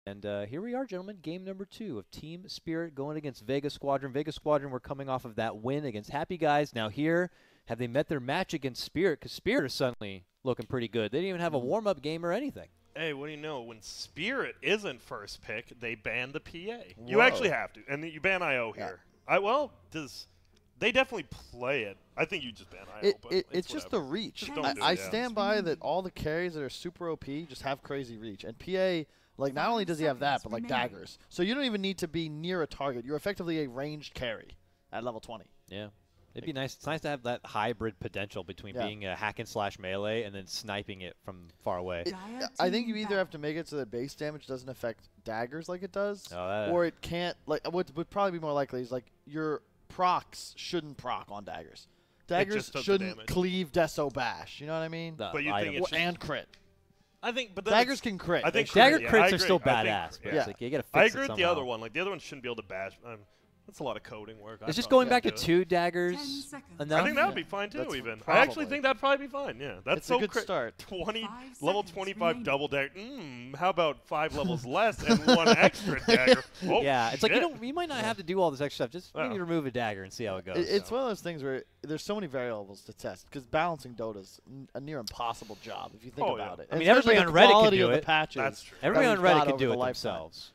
And here we are, gentlemen. Game number 2 of Team Spirit going against Vega Squadron. Vega Squadron were coming off of that win against Happy Guys. Now here, have they met their match against Spirit? Because Spirit is suddenly looking pretty good. They didn't even have a warm-up game or anything. Hey, what do you know? When Spirit isn't first pick, they ban the PA. Whoa. You actually have to. And you ban IO here. They definitely play it. I think you just ban IO. It's just the reach. Just don't do I it, stand by that all the carries that are super OP just have crazy reach. And PA, like, not only does he have that, but, like, daggers. So you don't even need to be near a target. You're effectively a ranged carry at level 20. Yeah. It'd be nice. It's nice to have that hybrid potential between being a hack-and-slash melee and then sniping it from far away. I think you either have to make it so that base damage doesn't affect daggers like it does, Oh, or it can't. Like, what would probably be more likely is, like, your procs shouldn't proc on daggers. Daggers shouldn't cleave Deso Bash. You know what I mean? But you think it and crit. I think, but daggers can crit. I think dagger crits are still badass. But it's like you gotta fix I agree it with the other one. Like the other one shouldn't be able to bash. That's a lot of coding work. It's just going back to 2 daggers. I think that would be fine too. Even I actually think that'd probably be fine. Yeah, that's so a good start. Level 25 double dagger. How about 5 levels less and 1 extra dagger? Oh, yeah, it's like you might not have to do all this extra stuff. Just maybe remove a dagger and see how it goes. It's one of those things where there's so many variables to test because balancing Dota's a near impossible job if you think about it. I mean, everybody on Reddit can do it. That's true. Everybody on Reddit can do it themselves.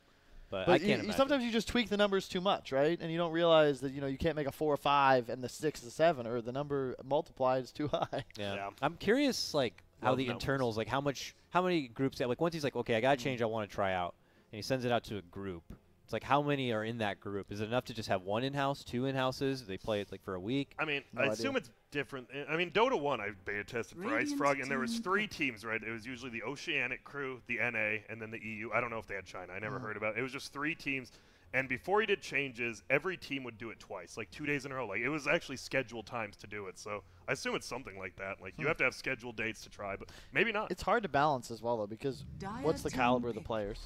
But I can't imagine. Sometimes you just tweak the numbers too much, right? And you don't realize that you can't make a 4 or 5 and the 6 is 7, or the number multiplied is too high. Yeah. I'm curious, like how the internals, like how many groups. Like once he's like, okay, I gotta change. I want to try out, and he sends it out to a group. It's like how many are in that group? Is it enough to just have 1 in-house, 2 in-houses? They play it like for a week. I mean, I assume it's different. I mean, Dota 1, I beta tested for Ice Frog, and there was 3 teams, right? It was usually the Oceanic crew, the NA, and then the EU. I don't know if they had China. I never heard about it. It was just 3 teams. And before he did changes, every team would do it twice, like 2 days in a row. Like it was actually scheduled times to do it. So I assume it's something like that. Like you have to have scheduled dates to try, but maybe not. It's hard to balance as well, though, because what's the caliber of the players?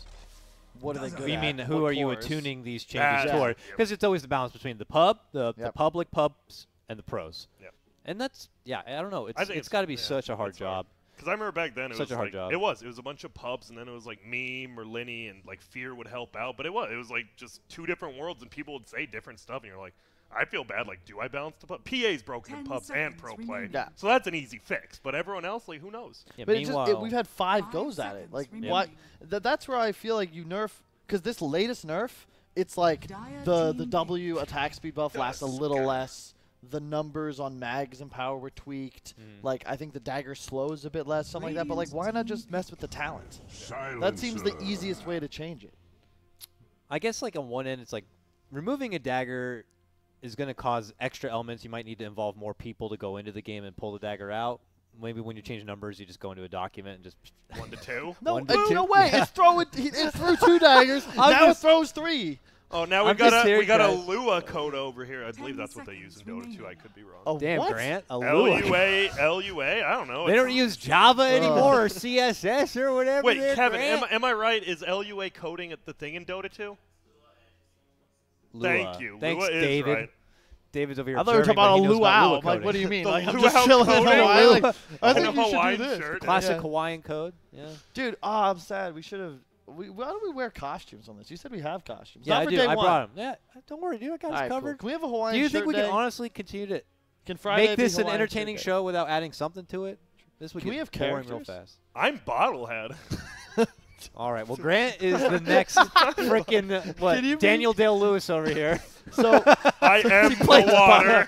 What are they good at? You mean who are you attuning these changes toward? Because it's always the balance between the public pubs, and the pros. Yep. And that's, I don't know. It's got to be such a hard job. Because I remember back then it was a hard job. It was a bunch of pubs, and then it was like me, Merlini, and like Fear would help out. But it was like just 2 different worlds, and people would say different stuff, and you're like, I feel bad. Like, do I balance the pub? PA's broken in pubs and pro play, so that's an easy fix. But everyone else, like, who knows? Yeah, but we've had 5 goes at it. Like, why? That's where I feel like you nerf. Because this latest nerf, it's like the W attack speed buff lasts a little less. The numbers on mags and power were tweaked. Like, I think the dagger slows a bit less, something like that. But, like, why not just mess with the talent? That seems the easiest way to change it. I guess, like, on one end, it's like removing a dagger is going to cause extra elements. You might need to involve more people to go into the game and pull the dagger out. Maybe when you change numbers, you just go into a document and just 1 to 2. No, no way! It's threw 2 daggers. Now it throws 3. Oh, now we got a Lua code over here. I believe that's what they use in Dota 2. I could be wrong. Oh, damn, what? Grant, a Lua. LUA. I don't know. They don't use Java anymore or CSS or whatever. Wait, Kevin, am I right? Is LUA coding at the thing in Dota 2? Lua. Thank you. Thanks, Lua David. Is right. David over here. I thought we were talking about a luau. Like, what do you mean? Like, I'm just chilling in Hawaii. Like, I think you should do this. Classic Hawaiian code. Yeah. Dude, I'm sad. We should have. Why don't we wear costumes on this? You said we have costumes. Yeah, Not I for do. day I one. brought them. Yeah, don't worry, dude. I got us covered. Cool. Can we have a Hawaiian Do you shirt think we day? can honestly continue to make this an entertaining show without adding something to it? This would get boring real fast. I'm Bottlehead. All right. Well, Grant is the next freaking Daniel Day-Lewis over here. So I am the water.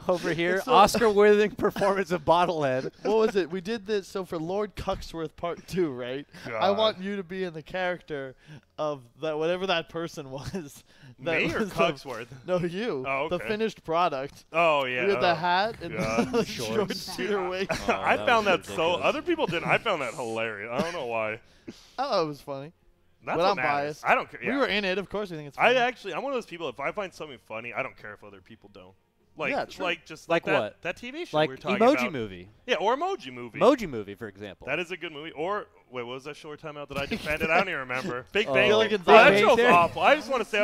Over here, Oscar-winning performance of Bottlehead. What was it? We did this. So for Lord Cuxworth Part 2, right? God. I want you to be in the character of that whatever that person was. That Me or was Cuxworth? No, you. Oh, okay. The finished product. Oh yeah. With the hat and the short cedar wig. I found that so. Other people didn't. I found that hilarious. I don't know why. I thought it was funny. That's but I'm biased. I don't care. Yeah. We were in it. Of course we think it's funny. I'm one of those people, if I find something funny, I don't care if other people don't. Like, yeah, true. Like what? That TV show like we were talking about. Emoji Movie. Yeah, or Emoji Movie. Emoji Movie, for example. That is a good movie. Or, wait, what was that short time out that I defended? I don't even remember. Big Bang. That show's awful. I just want to say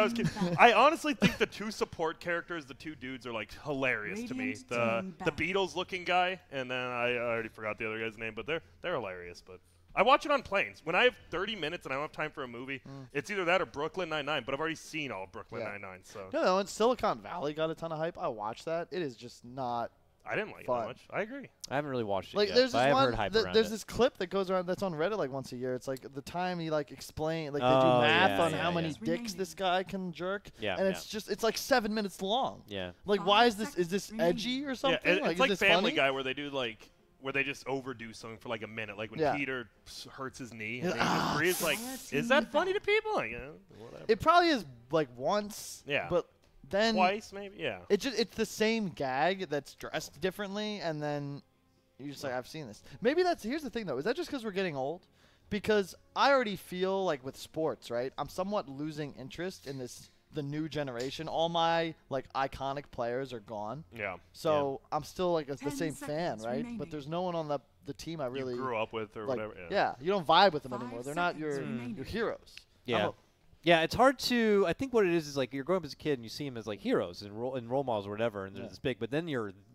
I honestly think the 2 support characters, the 2 dudes, are, like, hilarious to me. The Beatles-looking guy, and then I already forgot the other guy's name, but they're hilarious. But I watch it on planes. When I have 30 minutes and I don't have time for a movie, it's either that or Brooklyn Nine-Nine, but I've already seen all of Brooklyn Nine-Nine. So. No, and Silicon Valley got a ton of hype. I watched that. It is just not I didn't like fun. it that much. I agree. I haven't really watched it like, yet, there's but this I've one, heard hype around there's it. this clip that goes around that's on Reddit like once a year. It's like the time he like explain, like they do Oh, math yeah, on yeah, how yeah. many dicks this guy can jerk. Yeah, and it's just, it's like 7 minutes long. Yeah. Like, why is this edgy or something? Yeah, it's like is this Family funny? Guy where they do like where they just overdo something for like a minute, like when Peter hurts his knee and he just breathes. Like, is that funny to people? Like, whatever. It probably is like once. Yeah. But then Twice maybe. Yeah. it's the same gag that's dressed differently, and then you're just like, I've seen this. Maybe here's the thing though. Is that just because we're getting old? Because I already feel like with sports, right? I'm somewhat losing interest in the new generation. All my like iconic players are gone. Yeah. So I'm still like the 10 same fan, seconds right? remaining. But there's no one on the team I really you grew up with or like. whatever. Yeah, you don't vibe with them 5 anymore. They're not your seconds remaining. heroes. Yeah. Yeah, it's hard to. I think what it is like you're growing up as a kid and you see them as like heroes and role models or whatever, and they're this big. But then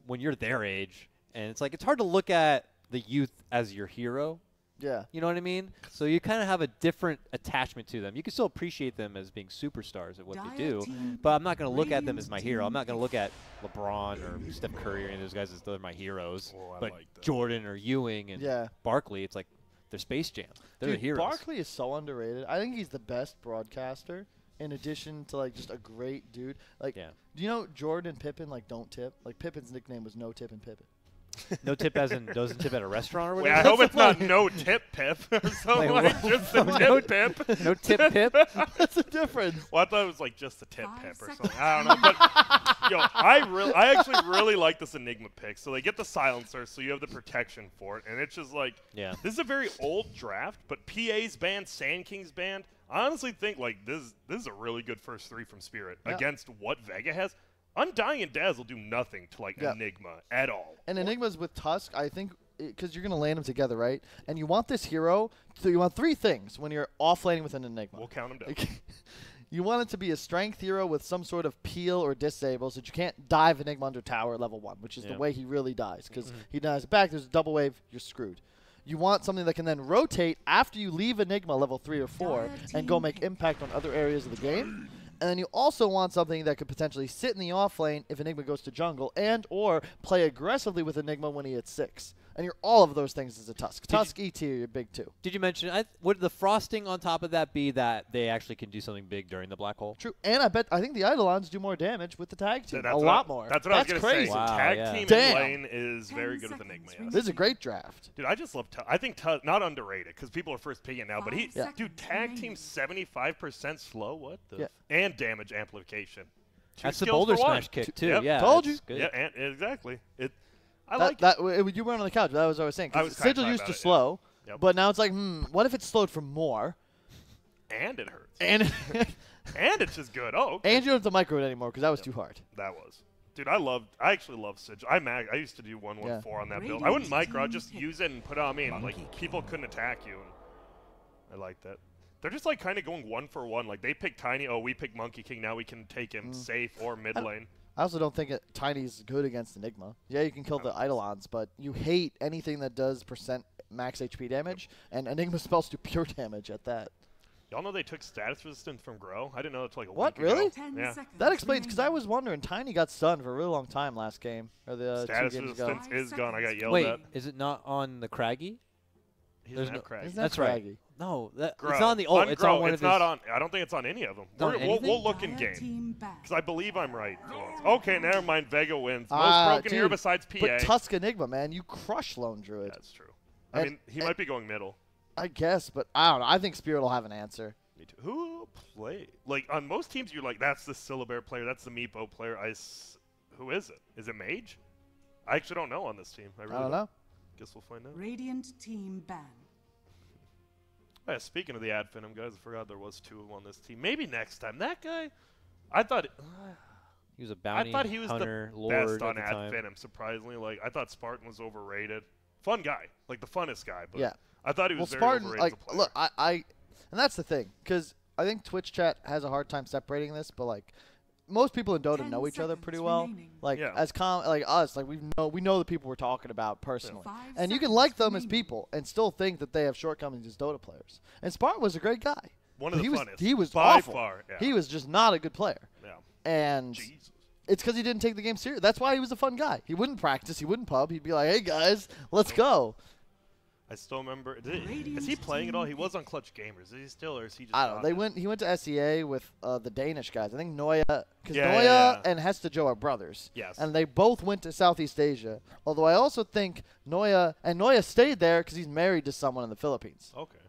when you're their age, and it's like it's hard to look at the youth as your hero. Yeah. You know what I mean? So you kind of have a different attachment to them. You can still appreciate them as being superstars at what they do, but I'm not going to look at them as my hero. I'm not going to look at LeBron or Steph Curry or any of those guys as they're my heroes. Oh, I but like that. Jordan or Ewing and Barkley, it's like they're Space Jam. They're Dude, the heroes. Barkley is so underrated. I think he's the best broadcaster. In addition to like just a great dude. Like, do you know Jordan and Pippen like don't tip? Like Pippen's nickname was No Tip and Pippen. No tip as in doesn't tip at a restaurant or Wait, whatever? I hope it's not no tip pip or something like just a tip pip. No tip pip? That's the difference. Well, I thought it was like just a tip pip or something. I don't know. But, yo, I actually really like this Enigma pick. So they get the silencer, so you have the protection for it. And it's just like, this is a very old draft, but PA's banned, Sand King's banned. I honestly think like this is a really good first three from Spirit against what Vega has. Undying and Dazzle do nothing to like Enigma at all. And Enigma's with Tusk, I think, because you're going to land them together, right? And you want this hero, so you want three things when you're offlaning with an Enigma. We'll count them down. You want it to be a strength hero with some sort of peel or disable, so that you can't dive Enigma under tower at level 1, which is the way he really dies. Because he dies back, there's a double wave, you're screwed. You want something that can then rotate after you leave Enigma level 3 or 4 and go make impact on other areas of the game. And then you also want something that could potentially sit in the off lane if Enigma goes to jungle and or play aggressively with Enigma when he hits 6. And you're all of those things as a Tusk. Tusk, ET are your big two. Did you mention, would the frosting on top of that be that they actually can do something big during the black hole? True. And I think the Eidolons do more damage with the tag team. That's a lot more. That's what I was going to say. Crazy. Wow, Tag team in lane is very good with Enigma. Yes. This is a great draft. Dude, I just love Tusk. I think Tusk, not underrated, because people are first picking it now, but dude, tag team 75% slow? What the? And damage amplification. That's the boulder smash kick, too. Yep. Yeah, told you. Yeah, and exactly. I like that. You weren't on the couch, but that was what I was saying. Sigil used to it, slow, but now it's like, what if it slowed for more? And it hurts. And and it's just good. Oh, okay. And you don't have to micro it anymore because that was too hard. That was. Dude, I actually love Sigil. I used to do 114 on that build. I wouldn't micro. I'd just use it and put it on me, and like people couldn't attack you. And I like that. They're just like kind of going 1 for 1. Like they pick Tiny. Oh, we pick Monkey King. Now we can take him safe or mid lane. I also don't think Tiny's good against Enigma. Yeah, you can kill the Eidolons, but you hate anything that does % max HP damage, and Enigma spells do pure damage at that. Y'all know they took status resistance from Grow? I didn't know it's like a what, week really? ago. Yeah. That explains, because I was wondering, Tiny got stunned for a really long time last game, or the status 2 games ago. resistance is gone. I got yelled Wait, at. is it not on the Craggy? There's no Craggy. That's Craggy. right. No, it's Grow. not on the ult. It's on one of his. Not on. I don't think it's on any of them. We'll look in game. Because I believe I'm right. Okay, never mind. Vega wins. Most broken hero besides PA. But Tusk Enigma, man, you crush Lone Druid. That's true. I mean, he might be going middle. I guess, but I don't know. I think Spirit will have an answer. Me too. Who play? Like, on most teams, you're like, that's the Syllabear player, that's the Meepo player. Who is it? Is it Mage? I actually don't know on this team. I really don't know. Guess we'll find out. Radiant team ban. Oh, yeah, speaking of the Ad Venom guys, I forgot there was 2 on this team. Maybe next time. That guy, I thought he was a bounty I thought he was hunter, the lord best on at the Ad time. Venom, surprisingly. Like, I thought Spartan was overrated. Fun guy. Like, the funnest guy. But yeah. I thought he was very Spartan, overrated like, as a player. look, and that's the thing, because I think Twitch chat has a hard time separating this, but, like, most people in Dota know each other pretty well. Like like us, like we know the people we're talking about personally, and you can like them as people and still think that they have shortcomings as Dota players. And Spartan was a great guy. One of the funnest. He was by awful. far. Yeah. He was just not a good player. Yeah. And it's because he didn't take the game serious. That's why he was a fun guy. He wouldn't practice. He wouldn't pub. He'd be like, "Hey guys, let's go." I still remember. Is he playing at all? He was on Clutch Gamers. Is he still, or is he just? I don't know. He went to SEA with the Danish guys. I think Noya, because and Hesta Joe are brothers. Yes. And they both went to Southeast Asia. Although I also think Noya stayed there because he's married to someone in the Philippines. Okay.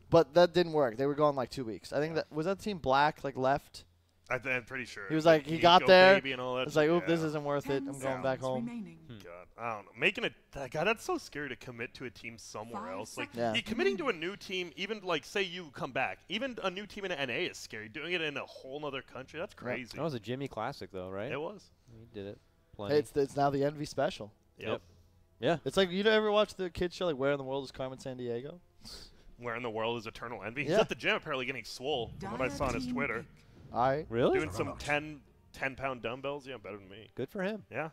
But that didn't work. They were gone like 2 weeks. I think was that Team Black left. I'm pretty sure. He was like, he got there. It's like, oop, this isn't worth it. I'm going back home. God, I don't know. God, that's so scary to commit to a team somewhere else. Like, committing to a new team, even like, say you come back, even a new team in NA is scary. Doing it in a whole other country, that's crazy. That was a Jimmy Classic, though, right? It was. He did it. Plenty. Hey, it's now the Envy special. Yep. Yeah. It's like, you ever watch the kids show, like, Where in the World is Carmen Sandiego? Where in the world is Eternal Envy? He's Yeah. at the gym apparently getting swole, from what I saw on his Twitter. All right. Really? Doing some 10-pound dumbbells. Yeah, better than me. Good for him. Yeah.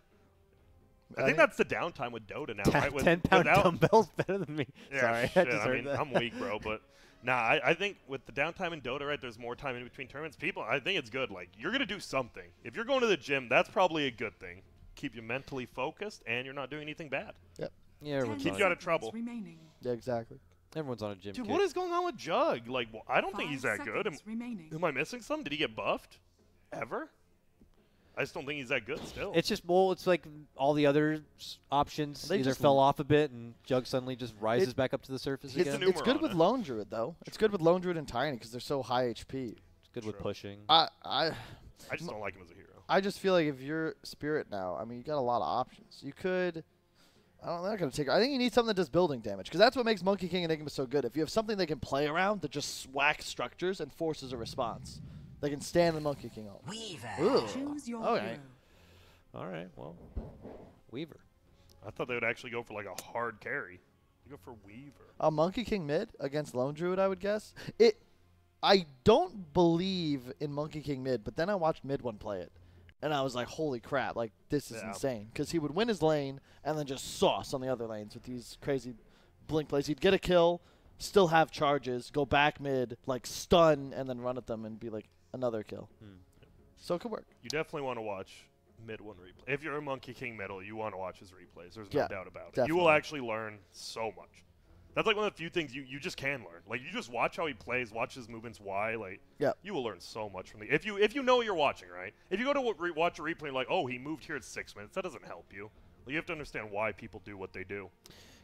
I think that's the downtime with Dota now, right? 10-pound dumbbells better than me. Yeah, Sorry, shit. I mean, I'm weak, bro, but I think with the downtime in Dota, right, there's more time in between tournaments. I think it's good. Like, you're going to do something. If you're going to the gym, that's probably a good thing. Keep you mentally focused, and you're not doing anything bad. Yep. Yeah, everyone's Keep you out of trouble. Yeah, exactly. Everyone's on a gym Dude, kick. what is going on with Jug? Like, I don't think he's that good. Am I missing something? Did he get buffed? Ever? I just don't think he's that good still. It's just, it's like all the other options either fell off a bit, and Jug suddenly just rises back up to the surface again. It's good with Lone Druid, though. It's good with Lone Druid and Tiny because they're so high HP. It's good with pushing. I just don't like him as a hero. I just feel like if you're Spirit now, I mean, you got a lot of options. You could... I'm not going to take it. I think you need something that does building damage, because that's what makes Monkey King Enigma so good. If you have something they can play around that just whacks structures and forces a response, they can stand the Monkey King ult. Weaver. Choose your hero. All right, well, Weaver. I thought they would actually go for like a hard carry. They go for Weaver. A Monkey King mid against Lone Druid, I would guess. I don't believe in Monkey King mid, but then I watched Mid One play it. And I was like, holy crap, like, this is insane. Because he would win his lane and then just sauce on the other lanes with these crazy blink plays. He'd get a kill, still have charges, go back mid, like, stun, and then run at them and be like, another kill. So it could work. You definitely want to watch Mid One replay. If you're a Monkey King middle, you want to watch his replays. There's no doubt about it. Definitely. You will actually learn so much. That's like one of the few things you just can learn. Like, you just watch how he plays, watch his movements, why. Like, you will learn so much from the. If you know what you're watching, right? If you go to watch a replay and like, oh, he moved here at 6 minutes, that doesn't help you. Like, you have to understand why people do what they do.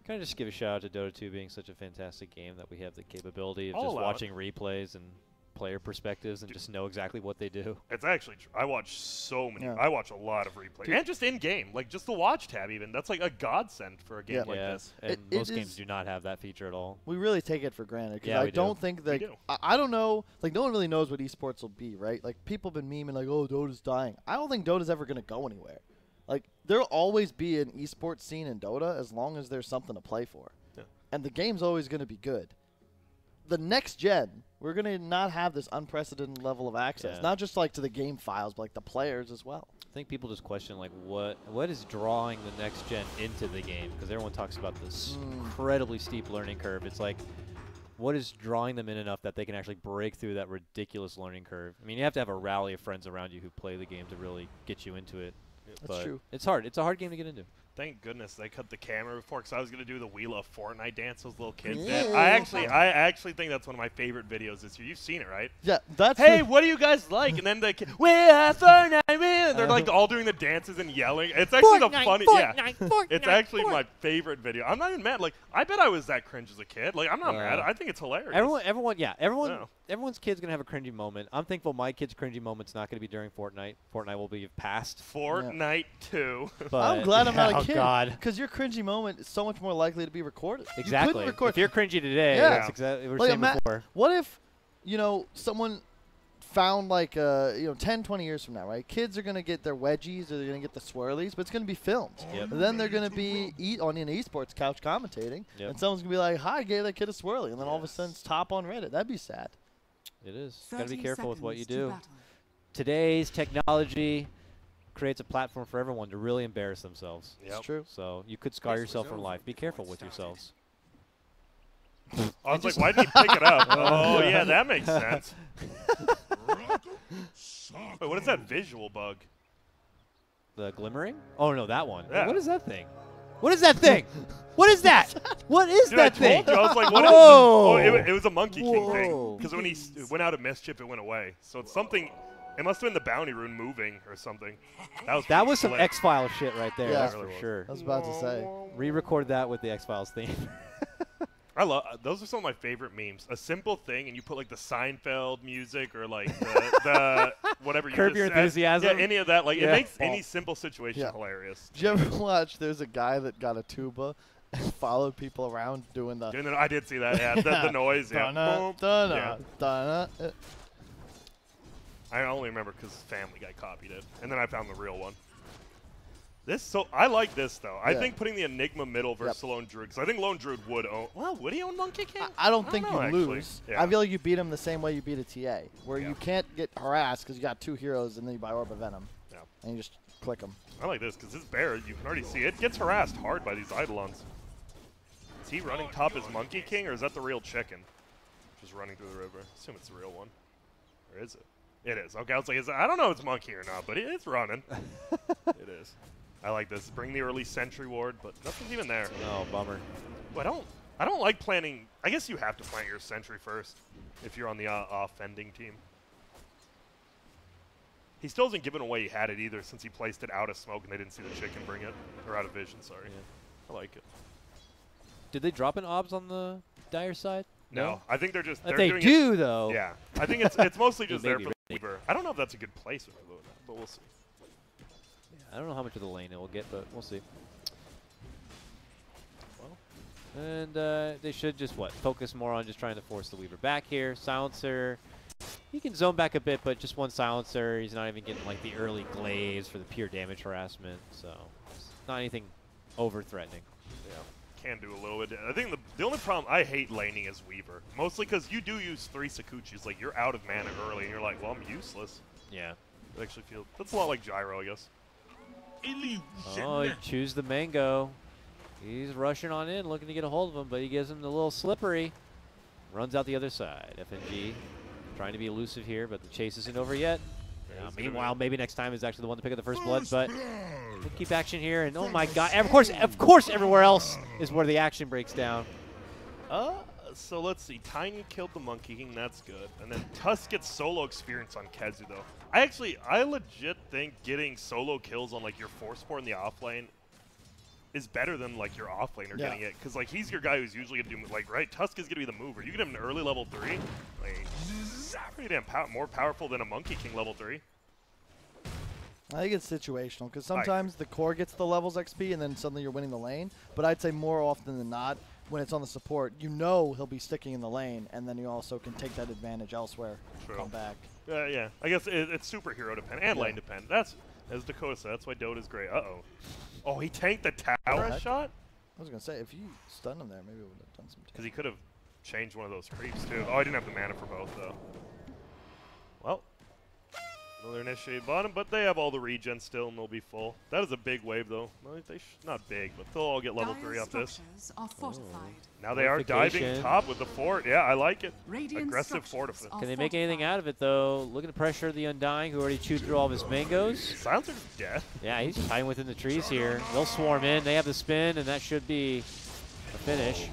Can I just give a shout out to Dota 2 being such a fantastic game that we have the capability of just watching replays and player perspectives and just know exactly what they do. It's actually true. I watch so many. I watch a lot of replays. And just in-game. Like, just the watch tab even. That's like a godsend for a game like this. And most games do not have that feature at all. We really take it for granted. Yeah, I don't think that... I don't know. Like, no one really knows what esports will be, right? Like, people have been memeing like, oh, Dota's dying. I don't think Dota's ever going to go anywhere. Like, there'll always be an esports scene in Dota as long as there's something to play for. Yeah. And the game's always going to be good. The next gen, we're going to not have this unprecedented level of access. Not just like to the game files, but like the players as well. I think people just question like what is drawing the next gen into the game, because everyone talks about this incredibly steep learning curve. It's like, what is drawing them in enough that they can actually break through that ridiculous learning curve? I mean, you have to have a rally of friends around you who play the game to really get you into it. That's true. It's hard. It's a hard game to get into. Thank goodness they cut the camera before, because I was going to do the Wheel of Fortnite dance those little kids did. I actually think that's one of my favorite videos this year. You've seen it, right? Yeah, that's... Hey, what do you guys like? And then the kids, we are Fortnite, and they're like all doing the dances and yelling. It's actually the funny... It's actually my favorite video. I'm not even mad. Like, I bet I was that cringe as a kid. Like, I'm not mad. I think it's hilarious. Everyone's kid's going to have a cringy moment. I'm thankful my kid's cringy moment's not going to be during Fortnite. Fortnite will be past. Fortnite 2. I'm glad I'm not a kid. Oh, God. Because your cringy moment is so much more likely to be recorded. Exactly. If you're cringy today, that's exactly what we were saying before. What if, someone found like, 10, 20 years from now, right? Kids are going to get their wedgies or they're going to get the swirlies, but it's going to be filmed. Yep. And then they're going to be on an esports couch commentating, and someone's going to be like, hi, I gave that kid a swirly. And then all of a sudden it's top on Reddit. That'd be sad. It is. Got to be careful with what you do. today's technology creates a platform for everyone to really embarrass themselves. Yep. It's true. So you could scar yourself for life. Be careful with yourselves. I was like, why didn't he pick it up? Oh, yeah, that makes sense. Wait, what is that visual bug? The glimmering? Oh, no, that one. Yeah. What is that thing? What is that thing? What is that? What is Dude, that I thing? told you, I was like, what is this? Whoa. Oh, it was a Monkey King thing. Whoa. Because when he went out of mischief, it went away. So it's something. It must have been the bounty rune moving or something. That was some slick. X-Files shit right there. Yeah. That's It really for was. sure. I was about to say. Re-record that with the X-Files theme. I love those are some of my favorite memes. A simple thing, and you put like the Seinfeld music or like the whatever you Curb just Your said. Enthusiasm? Yeah, any of that. Like Yeah. it makes any simple situation Yeah. hilarious. Did you ever watch? There's a guy that got a tuba and followed people around doing the. I did see that. Yeah, the noise. Yeah. Dun-na, Boom. dun-na, Yeah. dun-na. I only remember because Family Guy copied it, and then I found the real one. I like this though. I Yeah. think putting the Enigma middle versus the Lone Druid, because I think Lone Druid would own. Well, would he own Monkey King? I don't think know, you actually. lose. Yeah. I feel like you beat him the same way you beat a TA, where Yeah. you can't get harassed because you got 2 heroes and then you buy Orb of Venom. Yeah. And you just click them. I like this because this bear, you can already see it gets harassed hard by these Eidolons. Is he running top as Monkey King, or is that the real chicken? Just running through the river. I assume it's the real one. Or is it? It is. Okay, I was like, I don't know if it's Monkey or not, but it's running. It is. I like this. Bring the early Sentry Ward, but nothing's even there. Oh, bummer. Well, I don't like planning. I guess you have to plant your Sentry first if you're on the offending team. He still hasn't given away he had it either since he placed it out of smoke and they didn't see the chicken bring it. Or out of vision, sorry. Yeah. I like it. Did they drop an OBS on the Dire side? No, I think they're just. But They're they doing do, it, though. Yeah, I think it's mostly just there Maybe, for the Weaver. I don't know if that's a good placement for that, but we'll see. I don't know how much of the lane it will get, but we'll see. And they should just, focus more on just trying to force the Weaver back here. Silencer, he can zone back a bit, but just one Silencer. He's not even getting, like, the early glaives for the pure damage harassment. So, it's not anything over-threatening. Yeah, can do a little bit. I think the only problem, I hate laning as Weaver. Mostly because you do use 3 Sakuchis. Like, you're out of mana early, and you're like, well, I'm useless. Yeah. I actually feel, that's a lot like Gyro, I guess. Oh, he choose the Mango. He's rushing on in, looking to get a hold of him, but he gives him the little slippery. Runs out the other side. FNG trying to be elusive here, but the chase isn't over yet. Meanwhile, maybe next time is actually the one to pick up the first blood, but we'll keep action here. And oh my God, of course, everywhere else is where the action breaks down. So let's see. Tiny killed the Monkey King. That's good. And then Tusk gets solo experience on Kezu, though. I legit think getting solo kills on like your 4-sport in the off lane is better than like your off laner getting it, because like he's your guy who's usually gonna do right. Tusk is gonna be the mover. You get him an early level 3, like pretty damn more powerful than a Monkey King level 3. I think it's situational because sometimes the core gets the levels XP and then suddenly you're winning the lane. But I'd say more often than not, when it's on the support, you know he'll be sticking in the lane, and then you also can take that advantage elsewhere. True. Come back. Yeah, I guess it's superhero dependent and lane dependent. That's, as Dakota said, that's why Dota's great. Oh, he tanked the tower shot? I was going to say, if you stunned him there, maybe it would have done some. Because he could have changed one of those creeps, too. Oh, I didn't have the mana for both, though. Well, another initiate bottom, but they have all the regen still, and they'll be full. That is a big wave, though. Well, not big, but they'll all get level 3 off this. Now they are diving top with the fort. Yeah, I like it. Aggressive fortify. Can they make anything out of it, though? Looking to pressure the Undying, who already chewed through all of his mangoes. Silencer's dead. Yeah, he's just hiding within the trees here. They'll swarm in. They have the spin, and that should be a finish.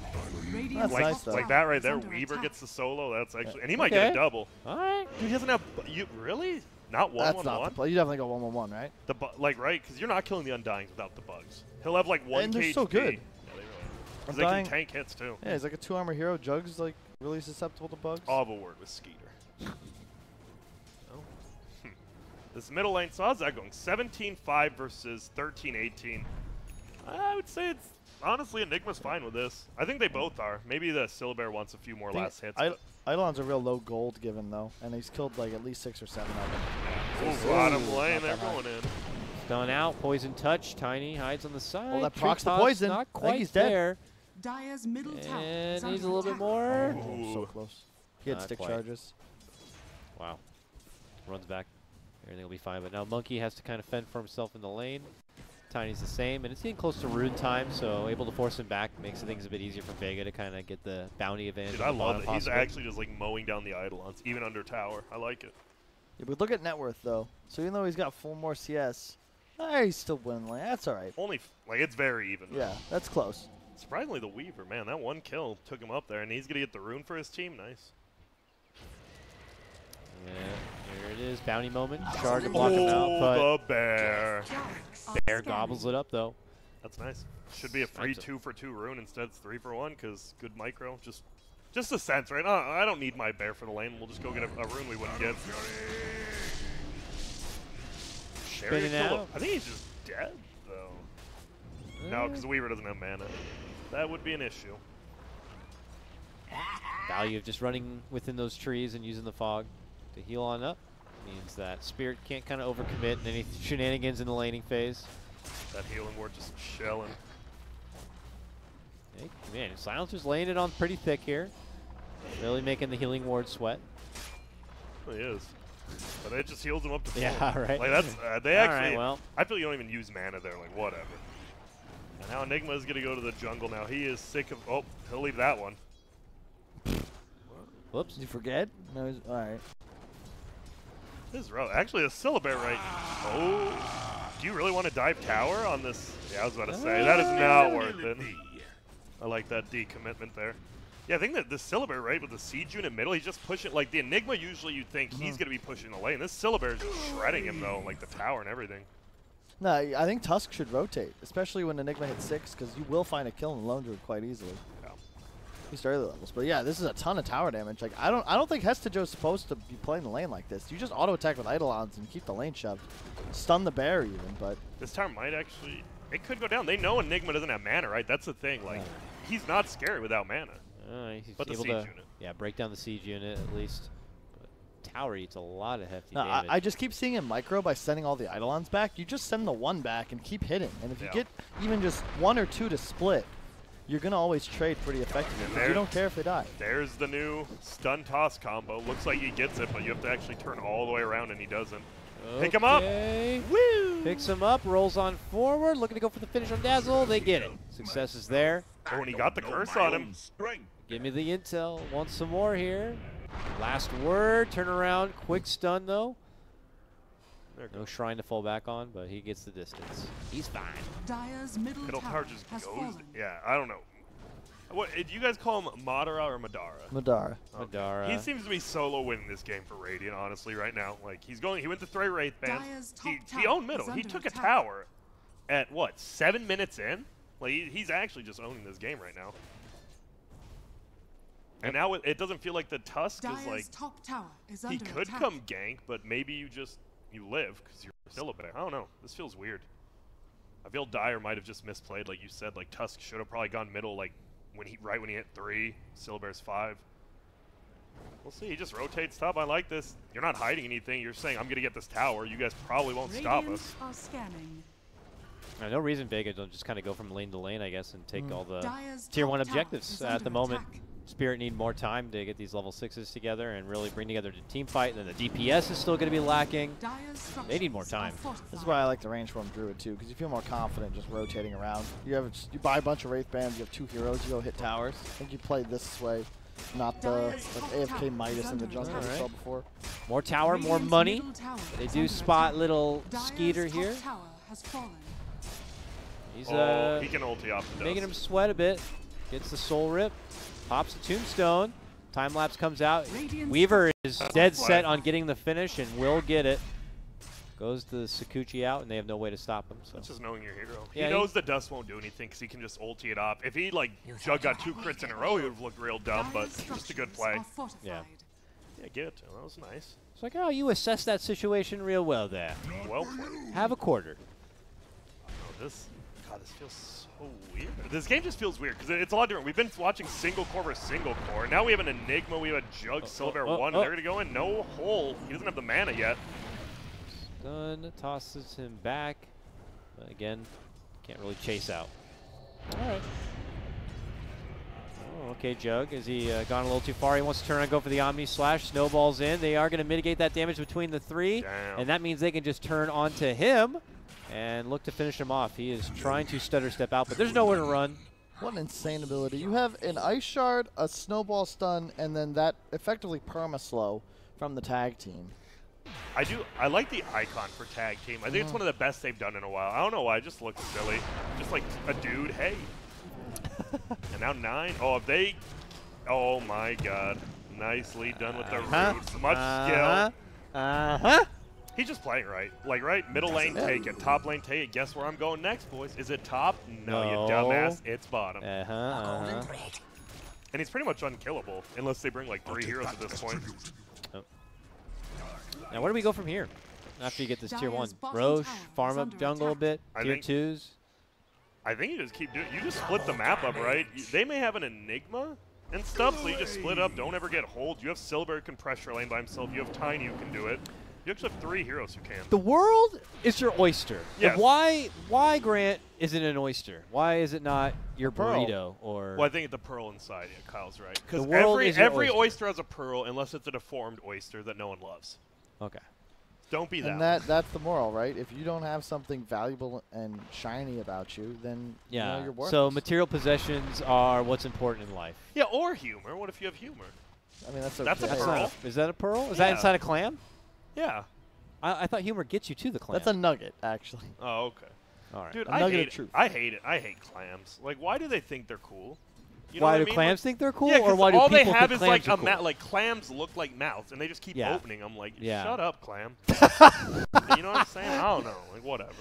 That's nice, though. Like that right there, Weaver gets the solo. That's actually, and he might get a double. All right. Dude, he doesn't have. You really? Not 1-1-1. That's not the play. You definitely go 1-1-1, right? Right? Because you're not killing the Undyings without the bugs. He'll have like 1 And they're KHP. so good. Yeah, they really are. Because they can tank hits too. Yeah, he's like a 2-armor hero. Jug's like really susceptible to bugs. I'll have a word with Skeeter. This middle lane, so how's that going? 17-5 versus 13-18. I would say it's honestly Enigma's fine with this. I think they both are. Maybe the Syllabear wants a few more last hits. Eidolon's a real low gold given though, and he's killed like at least 6 or 7 of them. Oh, bottom lane, they're going in. Stun out, poison touch. Tiny hides on the side. Well, that Tree procs the toss poison. Not I think quite he's dead. there. Dire's middle tower And is needs a under little bit attack. more. Oh, so close. He had Not stick quite. charges. Wow. Runs back. Everything will be fine. But now Monkey has to kind of fend for himself in the lane. Tiny's the same, and it's getting close to rune time, so able to force him back makes things a bit easier for Vega to kind of get the bounty advantage. Dude, I love it. He's actually just like mowing down the Eidolons, even under tower. I like it. Yeah, but look at net worth though. So even though he's got 4 more CS, he's still winning lane. That's all right. Only like it's very even. Yeah, that's close. Surprisingly, the Weaver, man, that one kill took him up there, and he's gonna get the rune for his team. Nice. Yeah, here it is, bounty moment. Shard to block him out, but the bear. Bear gobbles it up though. That's nice. Should be a free 2-for-2 rune instead it's 3-for-1 because good micro. Just a sense, right? I don't need my bear for the lane. We'll just go get a rune we wouldn't get. Spinning out. I think he's just dead though. No, because the Weaver doesn't have mana. That would be an issue. Value of just running within those trees and using the fog to heal on up means that Spirit can't kind of overcommit in any shenanigans in the laning phase. That healing ward just shelling. Hey, man, Silencer's laying it on pretty thick here. Really making the healing ward sweat. He is. But it just heals him up to full. Yeah, right. Like that's they actually. Right, well. I feel you don't even use mana there. Like whatever. And now Enigma is gonna go to the jungle. Now he is sick of. Oh, he'll leave that one. Whoops. Did you forget? No. He's, all right. This is rough. Actually, a Syllabare right. Oh. Do you really want to dive tower on this? Yeah, I was about to say that is not worth it. I like that decommitment there. Yeah, I think that the Syllabare, right, with the siege unit middle, he's just pushing, like, the Enigma usually you'd think he's going to be pushing the lane. This Syllabare is just shredding him, though, like the tower and everything. No, I think Tusk should rotate, especially when Enigma hits 6, because you will find a kill in the Lone Druid quite easily. Yeah. At least early levels. But yeah, this is a ton of tower damage. Like I don't think Hestajo's supposed to be playing the lane like this. You just auto-attack with Eidolons and keep the lane shoved. Stun the bear even, but... This tower might actually... It could go down. They know Enigma doesn't have mana, right? That's the thing. Like, he's not scary without mana. He's but the able siege to, unit. Yeah, break down the siege unit at least. But tower eats a lot of hefty damage. I just keep seeing him micro by sending all the Eidolons back. You just send the one back and keep hitting. And if you get even just 1 or 2 to split, you're going to always trade pretty effectively. You don't care if they die. There's the new stun toss combo. Looks like he gets it, but you have to actually turn all the way around, and he doesn't. Okay. Pick him up. Woo! Picks him up, rolls on forward, looking to go for the finish on Dazzle. They get it. Success is there. Oh, and he got the curse on him. Give me the intel. Want some more here. Last word. Turn around. Quick stun, though. No shrine to fall back on, but he gets the distance. He's fine. Dire's middle tower just goes. Yeah, I don't know. What did you guys call him, Madara or Madara? Madara. Okay. Madara. He seems to be solo winning this game for Radiant, honestly, right now. Like he went to 3 Wraith Bands. He owned middle. He took a tower at what, 7 minutes in? Like he's actually just owning this game right now. And now it doesn't feel like the Tusk is like he could come gank, but maybe you live because you're still a bear. I don't know. This feels weird. I feel Dire might have just misplayed, like you said. Like Tusk should have probably gone middle, like when he hit 3. Syllabare's 5. We'll see. He just rotates top. I like this. You're not hiding anything. You're saying I'm gonna get this tower. You guys probably won't stop us. No reason Vega don't just kind of go from lane to lane, I guess, and take all the tier 1 objectives at the moment. Spirit need more time to get these level 6s together and really bring together the team fight. And then the DPS is still going to be lacking. They need more time. This is why I like the range form Druid too, because you feel more confident just rotating around. You buy a bunch of Wraith Bands, you have 2 heroes, you go hit towers. I think you played this way, not the like AFK Midas in the jungle we saw before. More tower, more money. They do spot little Skeeter here. He's he can ulti off the making him sweat a bit. Gets the soul rip. Pops the tombstone. Time lapse comes out. Weaver is dead set on getting the finish and will get it. Goes the Sakuchi out, and they have no way to stop him. So that's just knowing your hero. Yeah, he knows the dust won't do anything because he can just ulti it off. If he like Jug got 2 crits in a row, he would have looked real dumb. But just a good play. Yeah. Yeah, get it. That was nice. It's like, oh, you assessed that situation real well there. Well played. Have a quarter. Oh, this feels so weird. This game just feels weird because it's a lot different. We've been watching single core versus single core. Now we have an Enigma, we have a Jug, Syllabare 1, and they're going to go in no hole. He doesn't have the mana yet. Stun tosses him back. But again, can't really chase out. All right. Oh, okay, Jug. Has he gone a little too far? He wants to turn and go for the Omni Slash. Snowballs in. They are going to mitigate that damage between the three. Damn. And that means they can just turn onto him and look to finish him off. He is trying to stutter step out, but there's nowhere to run. What an insane ability. You have an Ice Shard, a Snowball Stun, and then that effectively perma-slow from the tag team. I like the icon for tag team. I think it's one of the best they've done in a while. I don't know why. It just looks silly. Just like a dude, hey. And now 9. Oh, if they... Oh, my God. Nicely done with the roots. Much skill. He's just playing right. Like, right? Middle lane, take it. Top lane, take it. Guess where I'm going next, boys? Is it top? No, you dumbass. It's bottom. And he's pretty much unkillable, unless they bring, like, 3 heroes at this point. Now, where do we go from here after you get this tier 1? Roche, farm up jungle a bit, tier 2s? I think you just keep doing. You just split the map up, right? They may have an Enigma and stuff, so you just split up. Don't ever get hold. You have Silver who can pressure lane by himself. You have Tiny who can do it. You actually have 3 heroes who can. The world is your oyster. Yes. Why Grant isn't an oyster? Why is it not your burrito or? Well, I think the pearl inside. Yeah, Kyle's right. Because every oyster has a pearl, unless it's a deformed oyster that no one loves. Okay. Don't be that. And that's the moral, right? If you don't have something valuable and shiny about you, then you know, you're worthless. So material possessions are what's important in life. Yeah, or humor. What if you have humor? I mean, that's okay. That's a pearl. Is that a pearl? Is that inside a clam? Yeah. I thought humor gets you to the clam. That's a nugget, actually. Oh, okay. All right. Dude, I hate it. I hate it. I hate clams. Like, why do they think they're cool? You know why what do I mean? clams think they're cool? Yeah, or why do all people they have think is like clams a are cool? like clams look like mouths, and they just keep opening them. Like, shut up, clam. You know what I'm saying? I don't know. Like, whatever.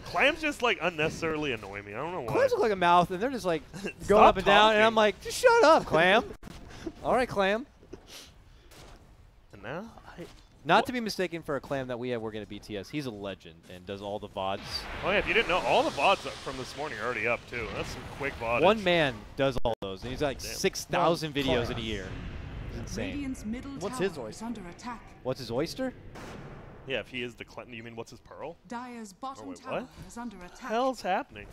Clams just like unnecessarily annoy me. I don't know why. Clams look like a mouth, and they're just like going up and down, and I'm like, just shut up, clam. All right, clam. And now? Not to be mistaken for a clam that we have working at BTS. He's a legend and does all the VODs. Oh, yeah, if you didn't know, all the VODs from this morning are already up, too. That's some quick VODs. One man does all those, and he's like 6,000 videos in a year. It's insane. What's his oyster? What's his oyster? Yeah, if he is the Clinton, you mean what's his pearl? Dire's bottom wait, tower what? is under attack. What the hell's happening?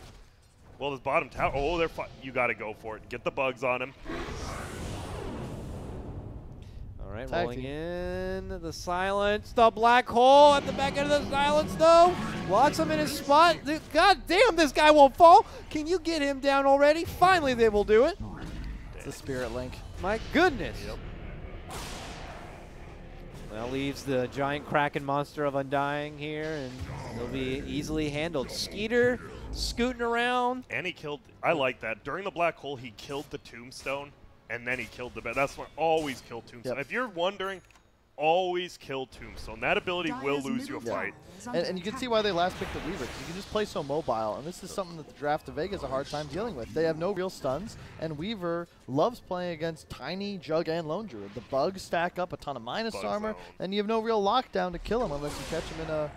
Well, this bottom tower. Oh, they're you got to go for it. Get the bugs on him. All right, rolling in the silence. The black hole at the back end of the silence, though. Locks him in his spot. God damn, this guy won't fall. Can you get him down already? Finally, they will do it. It's the Spirit Link. My goodness. Yep. That leaves the giant Kraken monster of Undying here, and he'll be easily handled. Skeeter scooting around. And he killed. I like that. During the black hole, he killed the tombstone. And then he killed the... That's what always kill Tombstone. Yep. If you're wondering, always kill Tombstone. That ability will lose you a fight. And you can see why they last picked the Weaver, because you can just play so mobile, and this is something that the draft of Vega has a hard time dealing with. They have no real stuns, and Weaver loves playing against Tiny, Jug, and Lone Druid. The bugs stack up a ton of minus armor, and you have no real lockdown to kill him unless you catch him in a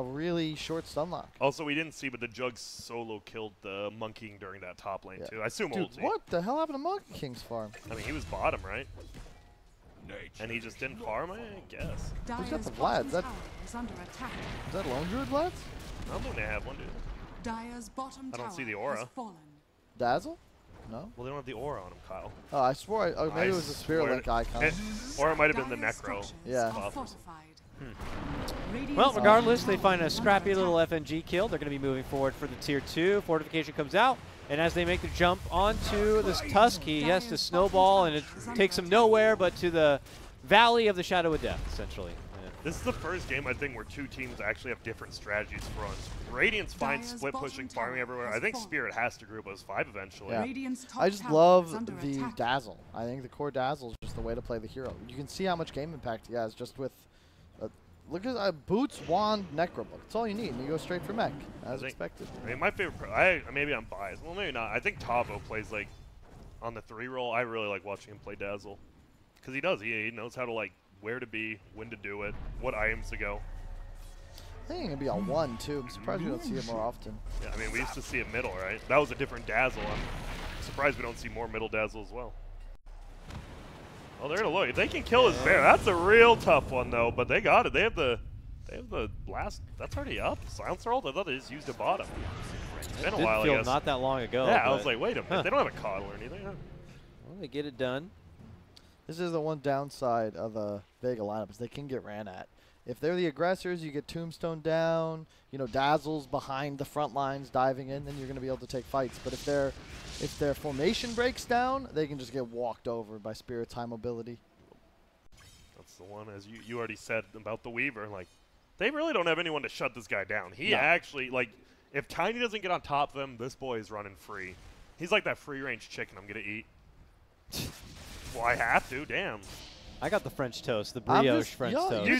really short stun lock. Also, we didn't see, but the Jug solo killed the Monkey King during that top lane, too. I assume Dude, ulti. what the hell happened to Monkey King's farm? I mean, he was bottom, right? And he just didn't farm, I guess. Who's got the Vlad? Is that Lone Druid Vlad? I'm going to have one, dude. Dire's bottom I don't see the tower aura. has fallen. Dazzle? No. Well, they don't have the aura on him, Kyle. Oh, I swore. Maybe it was a Spirit swear Link icon. Or it might have been the Dire's Necro. structures Yeah. are fortified. Well, regardless, they find a scrappy little FNG kill. They're going to be moving forward for the tier 2. Fortification comes out, and as they make the jump onto this Tusk, he has to snowball, and it takes him nowhere but to the Valley of the Shadow of Death, essentially. Yeah. This is the first game, I think, where two teams actually have different strategies for runs. Radiant's fine split pushing, farming everywhere. I think Spirit has to group as 5 eventually. Yeah. I just love the Dazzle. I think the core Dazzle is just the way to play the hero. You can see how much game impact he has just with... look at Boots, Wand, Necrobook. That's all you need, and you go straight for mech, as expected. I mean, my favorite... maybe I'm biased. Well, maybe not. I think Tavo plays, like, on the 3 roll. I really like watching him play Dazzle. Because he does. He knows how to, like, where to be, when to do it, what items to go. I think it's going to be on 1, too. I'm surprised we don't see it more often. Yeah, I mean, we used to see it middle, right? That was a different Dazzle. I'm surprised we don't see more middle Dazzle as well. Oh, they're gonna look. If they can kill his bear, that's a real tough one, though. But they got it. They have the blast. That's already up. Silencer ult. I thought they just used a bottom. It's been a Did while, I feel guess. not that long ago. Yeah, I but- was like, wait a minute. They don't have a coddle or anything. Huh? Well, they get it done. This is the one downside of the Vega lineup is they can get ran at. If they're the aggressors, you get Tombstone down, you know, Dazzle's behind the front lines diving in, then you're going to be able to take fights. But if their formation breaks down, they can just get walked over by Spirit's high mobility. That's the one, as you already said about the Weaver. Like, they really don't have anyone to shut this guy down. He actually, like, if Tiny doesn't get on top of him, this boy is running free. He's like that free-range chicken I'm going to eat. Well, I have to, damn. I got the French toast, the I'm brioche just- French yo, toast. Do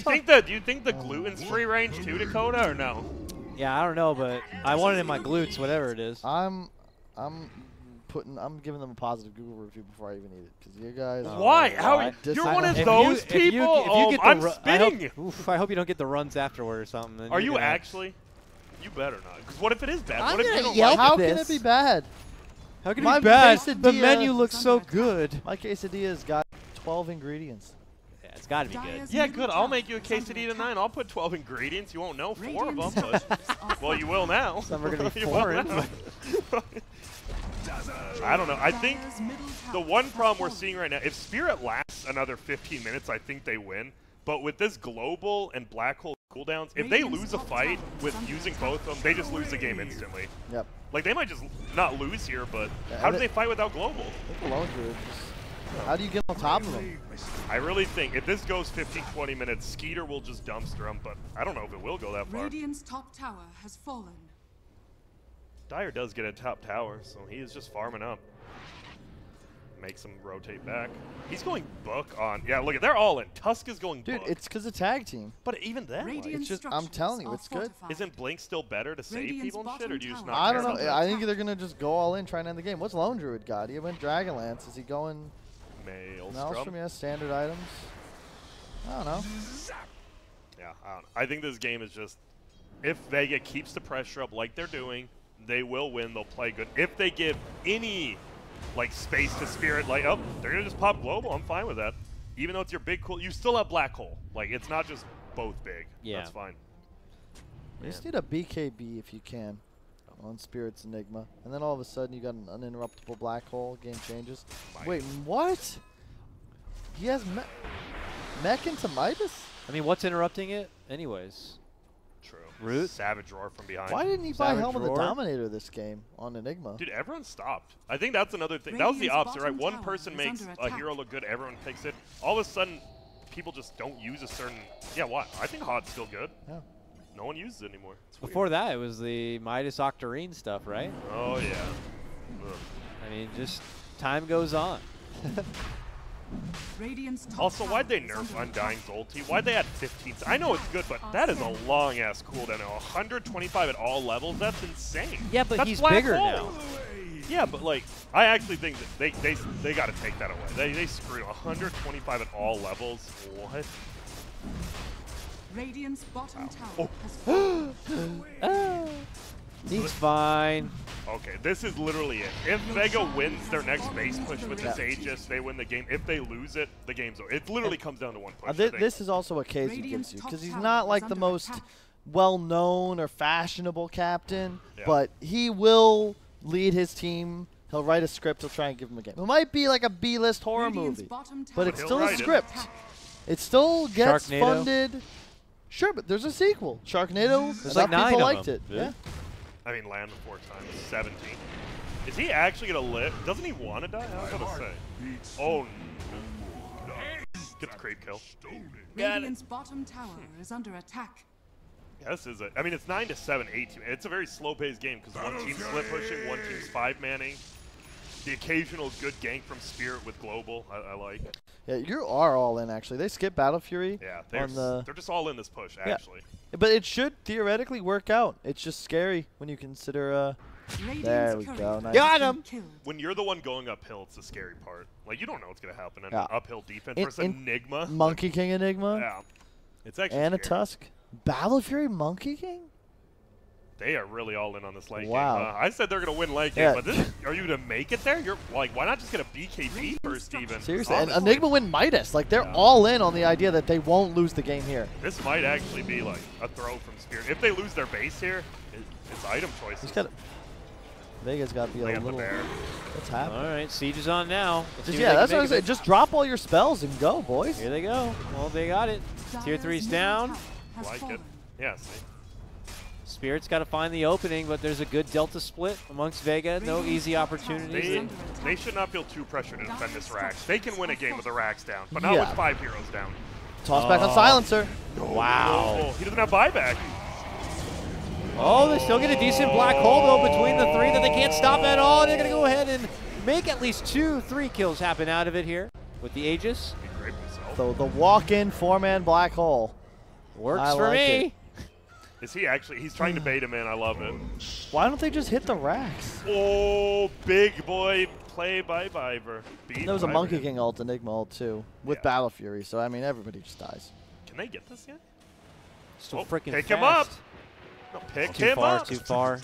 you think the gluten's free range too, Dakota, or no? Yeah, I don't know, but I want it in my glutes, whatever it is. I'm giving them a positive Google review before I even eat it because you guys. Why? Oh, How? I You're one of disagree. those people. I'm spitting. I hope you don't get the runs afterward or something. then Are you're you gonna- actually? You better not. Because what if it is bad? I'm What if you gonna don't yell. like How it? can it be bad? How can it My be bad? quesadilla- The menu looks so good. My quesadilla's got 12 ingredients. Yeah, it's got to be good. Yeah, good. I'll make you a quesadilla tonight. I'll put 12 ingredients. You won't know 4 of them, but well, you will now. Some are gonna be You will foreign. now. I don't know. I think the one problem we're seeing right now, if Spirit lasts another 15 minutes, I think they win. But with this global and black hole cooldowns, if they lose a fight with using both of them, they just lose the game instantly. Yep. Like, they might just not lose here, but Yeah, how do they fight without global? Look alone, dude. How do you get on top of them? I really think if this goes 15, 20 minutes, Skeeter will just dumpster him, but I don't know if it will go that far. Radiant's top tower has fallen. Dyer does get a top tower, so he is just farming up. Makes him rotate back. He's going book on. Yeah, look at they're all in. Tusk is going Dude, book. it's because of tag team. But even then, like, Radiant it's just- I'm structures telling you, are it's good. fortified. isn't Blink still better to save Radiant's people and shit, or bottom do you just tower not I care don't about know. that? I think they're going to just go all in, try and end the game. What's Lone Druid got? He went Dragonlance. Is he going Maelstrom. Maelstrom? Yeah, standard items. I don't know. Yeah, I don't know. I think this game is just, if Vega keeps the pressure up like they're doing, they will win. They'll play good. If they give any like space to Spirit, like, oh, they're gonna just pop global. I'm fine with that. Even though it's your big cool, you still have black hole. Like, it's not just both big. Yeah. That's fine. You just need a BKB if you can on Spirit's Enigma. And then all of a sudden you got an uninterruptible black hole. Game changes. Wait, what? He has mech into Midas? I mean, what's interrupting it, anyways? True. Root? Savage Roar from behind. Why didn't he buy Savage Helm of the Roar? Dominator this game on Enigma? Dude, everyone stopped. I think that's another thing. That was the Radiant's opposite, right? bottom One tower person is makes under a attack. hero look good, everyone picks it. All of a sudden, people just don't use a certain... Yeah, what? I think Hot's still good. Yeah. No one uses it anymore. It's weird. Before that, it was the Midas Octarine stuff, right? Oh, yeah. Ugh. I mean, just time goes on. Radiant's top Also, tower why'd they is nerf under Undying's ulti? Why'd they add 15? I know it's good, but that is a long-ass cooldown. 125 at all levels? That's insane. Yeah, but That's he's black bigger hole. now. Yeah, but, like, I actually think that they got to take that away. They screw 125 at all levels. What? Radiant's bottom Oh. tower has fallen. He's fine. Okay, this is literally it. If Vega wins their next base push with this Aegis, they win the game. If they lose it, the game's over. It literally comes down to one push. I think. This is also what KZ Radiant's gives you top because he's tower not is like the under most attack. well-known or fashionable captain, Yeah. but he will lead his team. He'll write a script. He'll try and give him a game. It might be like a B-list horror Radiant's movie, bottom tower but it's He'll still a write it. script. It still gets Sharknado? funded. Sure, but there's a sequel. Sharknado. There's enough like 9 people of liked them. it. Yeah. Yeah. I mean, land 4 times, 17. Is he actually going to live? Doesn't he want to die? I was going to say. Oh, no. Get the creep kill. Radiant's bottom tower is under attack. Yeah, this is it. I mean, it's 9 to 7, 18. It's a very slow-paced game because one team's split pushing, one team's 5-manning. The occasional good gank from Spirit with Global, I like. Yeah, you are all in actually. They skip Battle Fury. Yeah, on they're just all in this push, Yeah. actually. But it should theoretically work out. It's just scary when you consider. Radiant's There we courier go, has nice. Got been him. killed. When you're the one going uphill, it's the scary part. Like, you don't know what's going to happen in Yeah. an uphill defense In- versus in Enigma. Monkey King Enigma Yeah. It's actually and a scary. Tusk. Battle Fury Monkey King? They are really all in on this late Wow. game. I said they're going to win late Yeah. game, but this, are you going to make it there? You're like, why not just get a BKB first even? Seriously, and Honestly, Enigma win Midas. Like, they're Yeah. all in on the idea that they won't lose the game here. This might actually be like a throw from Spirit. If they lose their base here, it's item choices. He's got Vega's got to be a Lay up the little. bear. What's happening? All right, siege is on now. Yeah, that's what I said. Just drop all your spells and go, boys. Here they go. Well, they got it. Tier 3's down. Like it. Yeah, see. Spirit's got to find the opening, but there's a good delta split amongst Vega. No easy opportunities. They should not feel too pressured to defend this Rax. They can win a game with the Rax down, but not Yeah. with 5 heroes down. Toss back on Silencer. Wow. Oh, he doesn't have buyback. Oh, they still get a decent black hole, though, between the 3 that they can't stop at all. They're going to go ahead and make at least 2-3 kills happen out of it here with the Aegis. So the walk-in 4-man black hole. Works for me. It. Is he actually? He's trying to bait him in. I love it. Why don't they just hit the racks? Oh, big boy play by Viver. There was a Monkey King ult, Enigma ult too, with Yeah. Battle Fury. So I mean, everybody just dies. Can they get this yet? Still Oh, freaking pick fast. him up. No, pick Too him far, up. too far.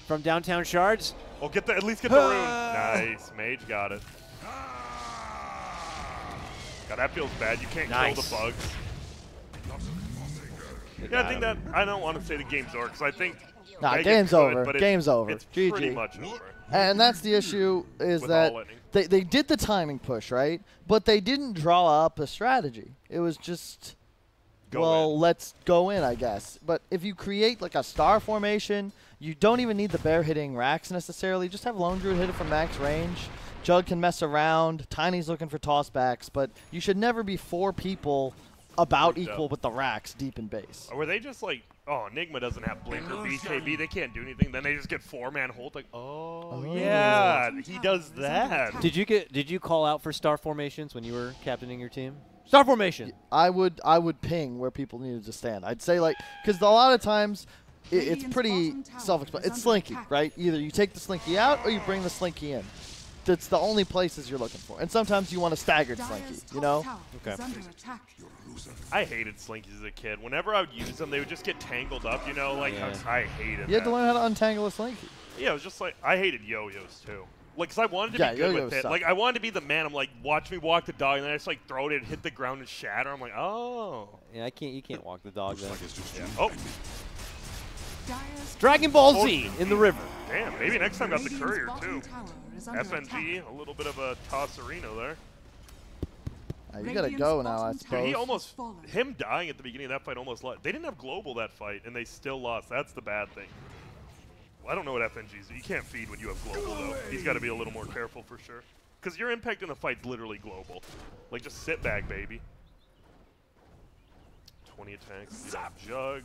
From downtown Shards. Oh, get the at least get the rune. Nice, Mage got it. God, that feels bad. You can't kill the bugs. Yeah, I think that I don't want to say the game's over because I think Nah, Vega game's could, over. but Game's over. It's GG. pretty much over. And that's the issue is With that all ending. they did the timing push, right? But they didn't draw up a strategy. It was just, let's go in, I guess. But if you create like a star formation, you don't even need the bear hitting racks necessarily. Just have Lone Druid hit it from max range. Jug can mess around. Tiny's looking for tossbacks. But you should never be 4 people about equal with the racks deep in base. Or were they just like, oh, Enigma doesn't have Blink or BKB, they can't do anything. Then they just get 4-man hold. Like, oh, yeah, he does that. Did you call out for star formations when you were captaining your team? Star formation. I would ping where people needed to stand. I'd say like because a lot of times it's pretty self-explanatory. It's Slinky, right? Either you take the Slinky out or you bring the Slinky in. That's the only places you're looking for. And sometimes you want a staggered Slinky, you know? Okay. I hated Slinkies as a kid. Whenever I would use them, they would just get tangled up, you know? Like, Yeah. I hated You had to that. learn how to untangle a Slinky. Yeah, it was just like, I hated yo-yos, too. Like, because I wanted to Yeah, be good yo-yos with it. suck. Like, I wanted to be the man. I'm like, watch me walk the dog, and then I just, like, throw it and hit the ground and shatter. I'm like, oh. Yeah, you can't walk the dog then. Yeah. Oh, Dragon Ball Z in the river. damn. Maybe next time got the courier, too. FNG, a little bit of a tosserino there. You gotta go now, I Dude, suppose. he almost, him dying at the beginning of that fight almost lost. They didn't have global that fight, and they still lost. That's the bad thing. Well, I don't know what FNG's do. You can't feed when you have global, though. He's got to be a little more careful for sure. Because your impact in the fight's literally global. Like, just sit back, baby. 20 attacks. You have Jug.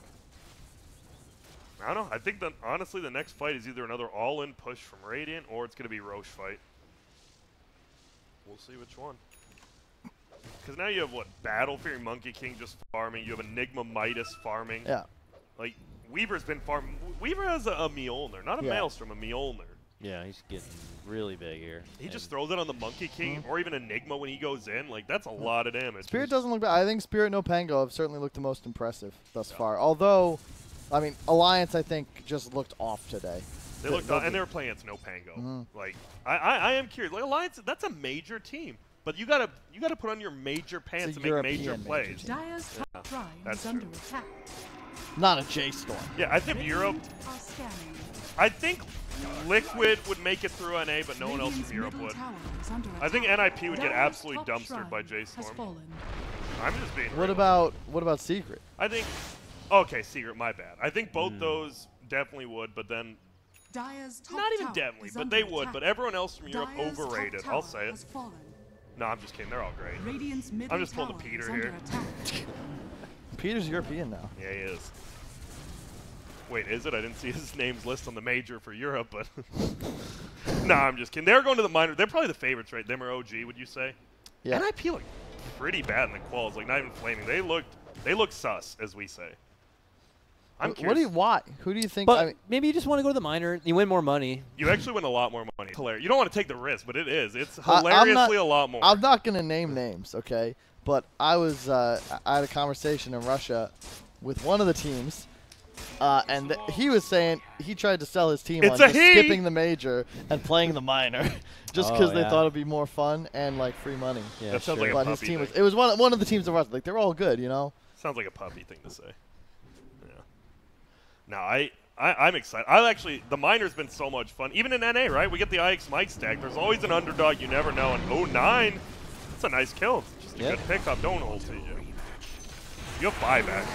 I don't know. I think that, honestly, the next fight is either another all-in push from Radiant, or it's going to be Roche fight. We'll see which one. Because now you have, what, Battle Fury Monkey King just farming. You have Enigma Midas farming. Yeah. Like, Weaver's been farming. Weaver has a Mjolnir, not a Maelstrom, a Mjolnir. Yeah, he's getting really big here. He just throws it on the Monkey King, or even Enigma when he goes in. Like, that's a lot of damage. Spirit doesn't look bad. I think Spirit no Pango have certainly looked the most impressive thus far. Although, I mean, Alliance, I think, just looked off today. They looked, and they were playing against no Pango. Like, I am curious. Like, Alliance, that's a major team. But you gotta put on your major pants and make major plays. Dire's top shrine that's is under true. attack. Not a J-Storm. Yeah, I think Europe. Are scanning. I think Liquid would make it through NA, but no one else from Europe would. I think NIP would get absolutely dumpstered by J-Storm. I'm just being What real. about Secret? I think. Okay, Secret, my bad. I think both those definitely would, but then Dire's top not even tower definitely, is but under they would. attack. But everyone else from Europe Dire's top overrated. tower I'll say it. has fallen. No, I'm just kidding. They're all great. Radiant's middle I'm just pulling a tower Peter is under here. attack. Peter's European now. Yeah, he is. Wait, is it? I didn't see his name's list on the major for Europe, but no, I'm just kidding. They're going to the minor. They're probably the favorites, right? Them or OG, would you say? Yeah. NIP looked pretty bad in the quals, like not even flaming. They looked sus, as we say. I'm curious. Why? Who do you think? But I mean, maybe you just want to go to the minor. You win more money. You actually win a lot more money. Hilarious. You don't want to take the risk, but it is. It's I'm hilariously not- a lot more. I'm not gonna name names, okay? But I had a conversation in Russia with one of the teams. And he was saying he tried to sell his team It's on a just he! skipping the major and playing the minor, just because Oh, they yeah. thought it'd be more fun and like free money. Yeah, That sounds sure. like a But his puppy team thing. was one of the teams in Russia. Like they're all good, you know. Sounds like a puppy thing to say. Yeah. No, I'm excited. The miner's been so much fun. Even in NA, right? We get the IX Mike stack. There's always an underdog you never know. And 09, that's a nice kill. It's just a good pickup. Don't ult TJ. You have 5 actually.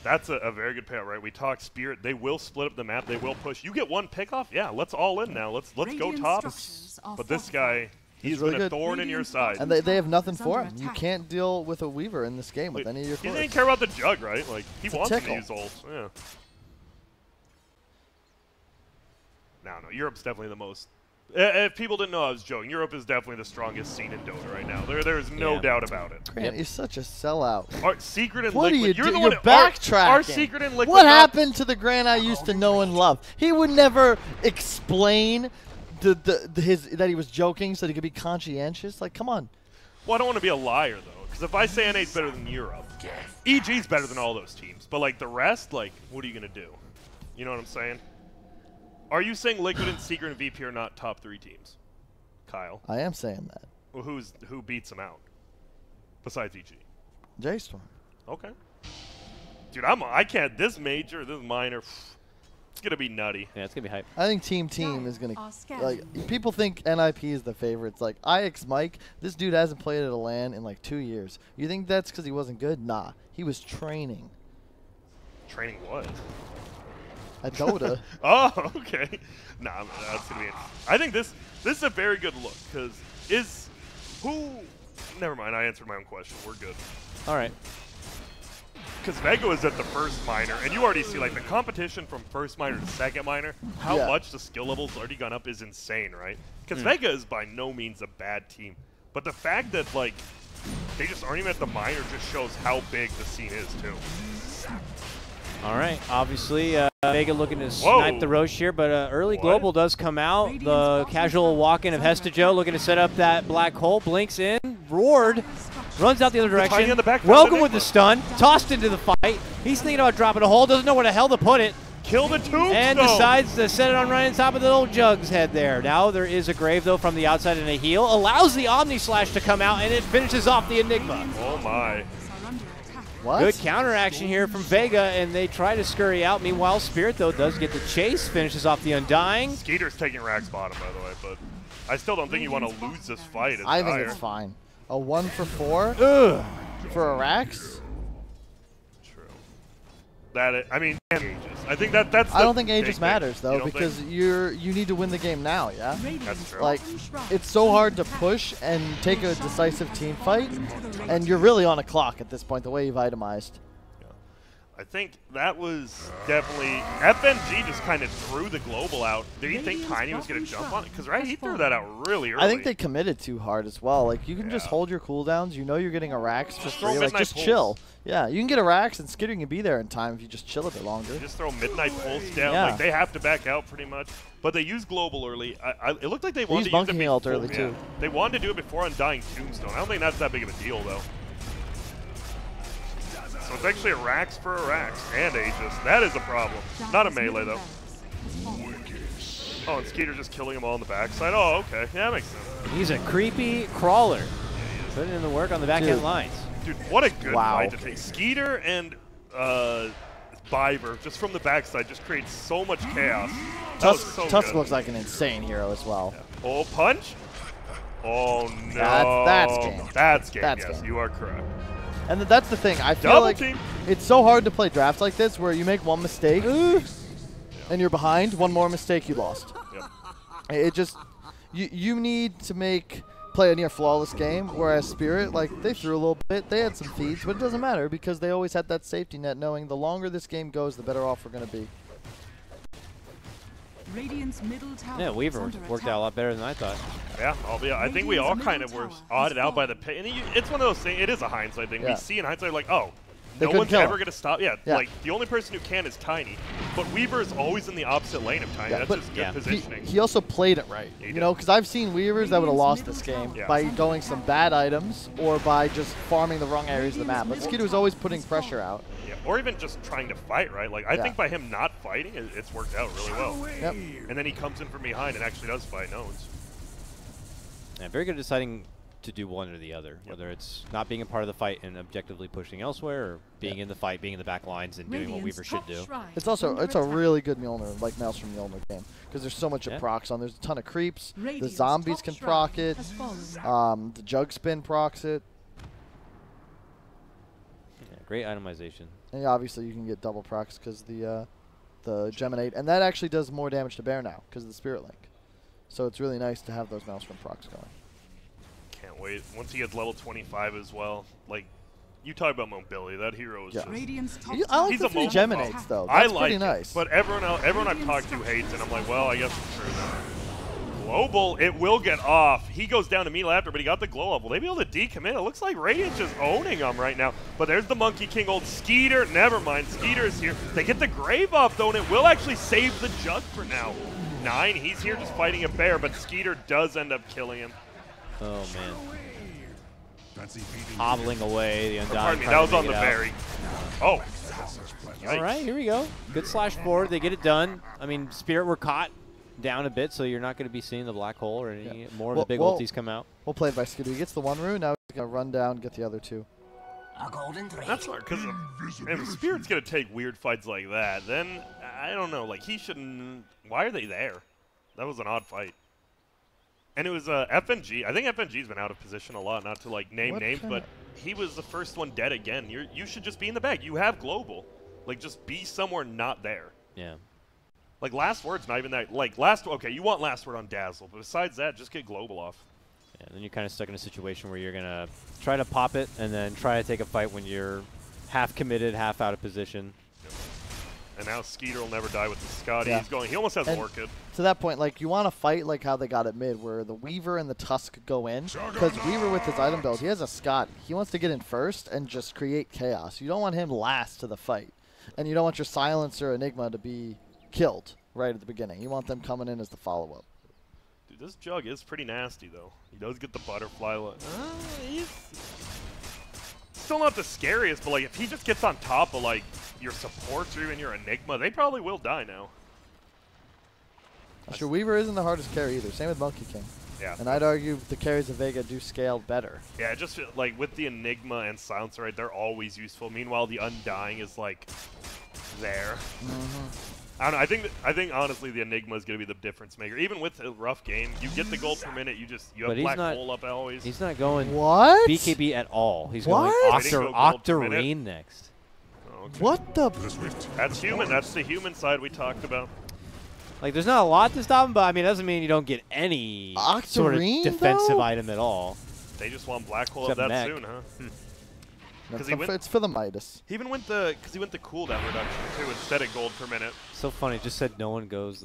That's a very good payout, right? We talked Spirit. They will split up the map. They will push. You get 1 pickoff? Yeah, let's all in now. Let's go top. But this guy, he's really been a good. thorn in your side. And they have nothing for him. You can't deal with a Weaver in this game with any of your He cores. didn't care about the jug, right? Like, he wants to tickle. use ult. Yeah. No, Europe's definitely the most. If people didn't know I was joking, Europe is definitely the strongest scene in Dota right now. There's no doubt about it. Grant, you're such a sellout. Our Secret and What Liquid. are you You're doing? the You're one. backtracking. Our Secret and Liquid. What happened to the Grant I used to know and love? He would never explain that he was joking so that he could be conscientious. Like, come on. Well, I don't want to be a liar, though, because if I say NA's better than Europe, EG's better than all those teams. But, like, the rest, like, what are you going to do? You know what I'm saying? Are you saying Liquid and Secret and VP are not top 3 teams? Kyle. I am saying that. Well, who beats them out? Besides EG? J-Storm. Okay. Dude, I can't. This major, this minor, it's going to be nutty. Yeah, it's going to be hype. I think Team is going to, like, people think NIP is the favorite. It's like, IX Mike, this dude hasn't played at a LAN in like 2 years. You think that's because he wasn't good? Nah. He was training. Training what? At Dota. Oh, okay. Nah, that's going to be I think this is a very good look, because never mind, I answered my own question. We're good. All right. Because Vega was at the first minor, and you already see, like, the competition from first minor to second minor, how much the skill level's already gone up is insane, right? Because Vega is by no means a bad team. But the fact that, like, they just aren't even at the minor just shows how big the scene is, too. All right, obviously, Vega looking to snipe the Roche here, but early Global does come out. The casual walk-in of Hestajo looking to set up that black hole, blinks in, roared, runs out the other direction. Welcome with the stun, tossed into the fight. He's thinking about dropping a hole, doesn't know where the hell to put it. Kill the tombstone. And decides to set it on right on top of the little Jug's head there. Now there is a grave, though, from the outside and a heal. Allows the Omni Slash to come out, and it finishes off the Enigma. Oh, my. What? Good counter action here from Vega, and they try to scurry out. Meanwhile, Spirit, though, does get the chase, finishes off the Undying. Skeeter's taking Rax bottom, by the way, but I still don't think you want to lose this fight. I think it's fine. A 1 for 4? Ugh. For a Rax? True. I mean, and Aegis. I think that's. I don't think Aegis matters though, because you need to win the game now. Yeah. That's true. Like, it's so hard to push and take a decisive team fight, and you're really on a clock at this point. The way you've itemized. I think that was definitely FNG just kind of threw the global out. Did he think Tiny was going to jump on it? Because he threw that out really early. I think they committed too hard as well. Like, you can just hold your cooldowns. You know you're getting a Rax for free. Like, just chill. Yeah, you can get a Rax, and Skitter can be there in time if you just chill a bit longer. Just throw Midnight Pulse down. Like, they have to back out pretty much. But they used global early. It looked like they wanted to use it before. Ult early too. They wanted to do it before Undying Tombstone. I don't think that's that big of a deal though. So it's actually a Rax for a Rax and Aegis. That is a problem. Not a melee though. Oh, and Skeeter just killing them all on the backside. Oh, okay. Yeah, that makes sense. He's a creepy crawler. Putting in the work on the back end lines. Dude, what a good fight to take. Skeeter and Biver, just from the backside, just creates so much chaos. Tusk looks like an insane hero as well. Yeah. Oh, punch? Oh, no. That's game. That's game, yes. You are correct. And that's the thing. I feel like it's so hard to play drafts like this where you make one mistake and you're behind. One more mistake, you lost. Yep. It just you need to play a near flawless game, whereas Spirit, like, they threw a little bit. They had some feeds, but it doesn't matter because they always had that safety net knowing the longer this game goes, the better off we're going to be. Yeah, Weaver worked out a lot better than I thought. Yeah, I think we all kind of were odded out by the pick. And it's one of those things, it is a hindsight thing. We see in hindsight, like, oh, no one's ever going to stop. Yeah, like, the only person who can is Tiny. But Weaver is always in the opposite lane of Tiny. That's just good positioning. He also played it right. You know, because I've seen Weavers that would have lost this game by going some bad items or by just farming the wrong areas of the map. But Skidoo was always putting pressure out. Yeah, or even just trying to fight, right? Like, I think by him not fighting, it's worked out really well. Yep. And then he comes in from behind and actually does fight. No, yeah, very good at deciding to do one or the other, whether it's not being a part of the fight and objectively pushing elsewhere, or being in the fight, being in the back lines, and doing what Weaver should do. It's also a really good Mjolnir, like Maelstrom Mjolnir game, because there's so much it procs on. There's a ton of creeps. The zombies can proc it. The jug spin procs it. Yeah, great itemization. And obviously you can get double procs because the Geminate, and that actually does more damage to Bear now because of the Spirit Link. So it's really nice to have those Maelstrom procs going. Can't wait. Once he gets level 25 as well, like, you talk about mobility, that hero is just... I like the 3 Geminates, though. That's I like pretty it, nice. but everyone I've talked to hates it. I'm like, well, I guess it's true then. Global, it will get off. He goes down immediately after, but he got the glow up. Will they be able to decommit? It looks like Radiant's just owning him right now. But there's the Monkey King, old Skeeter. Never mind, Skeeter is here. They get the Grave off, though, and it will actually save the Jug for now. 9, he's here just fighting a bear, but Skeeter does end up killing him. Oh, man. Hobbling away, the Undying. Pardon me, that was on the berry. Oh. All right, here we go. Good slash forward. They get it done. I mean, Spirit were caught down a bit, so you're not going to be seeing the black hole or any more of the big ultis come out. We'll play it by Skeeter. He gets the 1 rune. Now he's going to run down, get the other 2. That's hard, because if Spirit's going to take weird fights like that, then I don't know. Like, he shouldn't. Why are they there? That was an odd fight. And it was FNG. I think FNG's been out of position a lot, not to like name names, but he was the first one dead again. You should just be in the bag. You have global. Like, just be somewhere not there. Yeah. Like, last word's not even that. Like, okay, you want last word on Dazzle, but besides that, just get global off. Yeah, then you're kind of stuck in a situation where you're going to try to pop it and then try to take a fight when you're half committed, half out of position. And now Skeeter will never die with the Scotty. Yeah. He's going. He almost has Orchid. To that point, like, you want to fight like how they got it mid, where the Weaver and the Tusk go in. Because Weaver with his item build, he has a Scotty. He wants to get in first and just create chaos. You don't want him last to the fight. And you don't want your Silencer Enigma to be killed right at the beginning. You want them coming in as the follow-up. Dude, this Jug is pretty nasty, though. He does get the butterfly. He's still not the scariest, but, like, if he just gets on top of, like, your supports or even your Enigma, they probably will die now. Sure, Weaver isn't the hardest carry either. Same with Monkey King. Yeah. And I'd argue the carries of Vega do scale better. Yeah, just like with the Enigma and Silencer, right, they're always useful. Meanwhile, the Undying is like there. I don't know. I think honestly the Enigma is going to be the difference maker. Even with a rough game, you get the gold per minute. You have Black Hole up always. He's not going BKB at all. He's going Octarine next. Okay. What the? That's human. That's the human side we talked about. Like, there's not a lot to stop him, but I mean, it doesn't mean you don't get any sort of defensive item at all. They just want Black Hole up that soon, huh? It's for the Midas. He even went the cooldown reduction too instead of gold per minute. So funny. Just said no one goes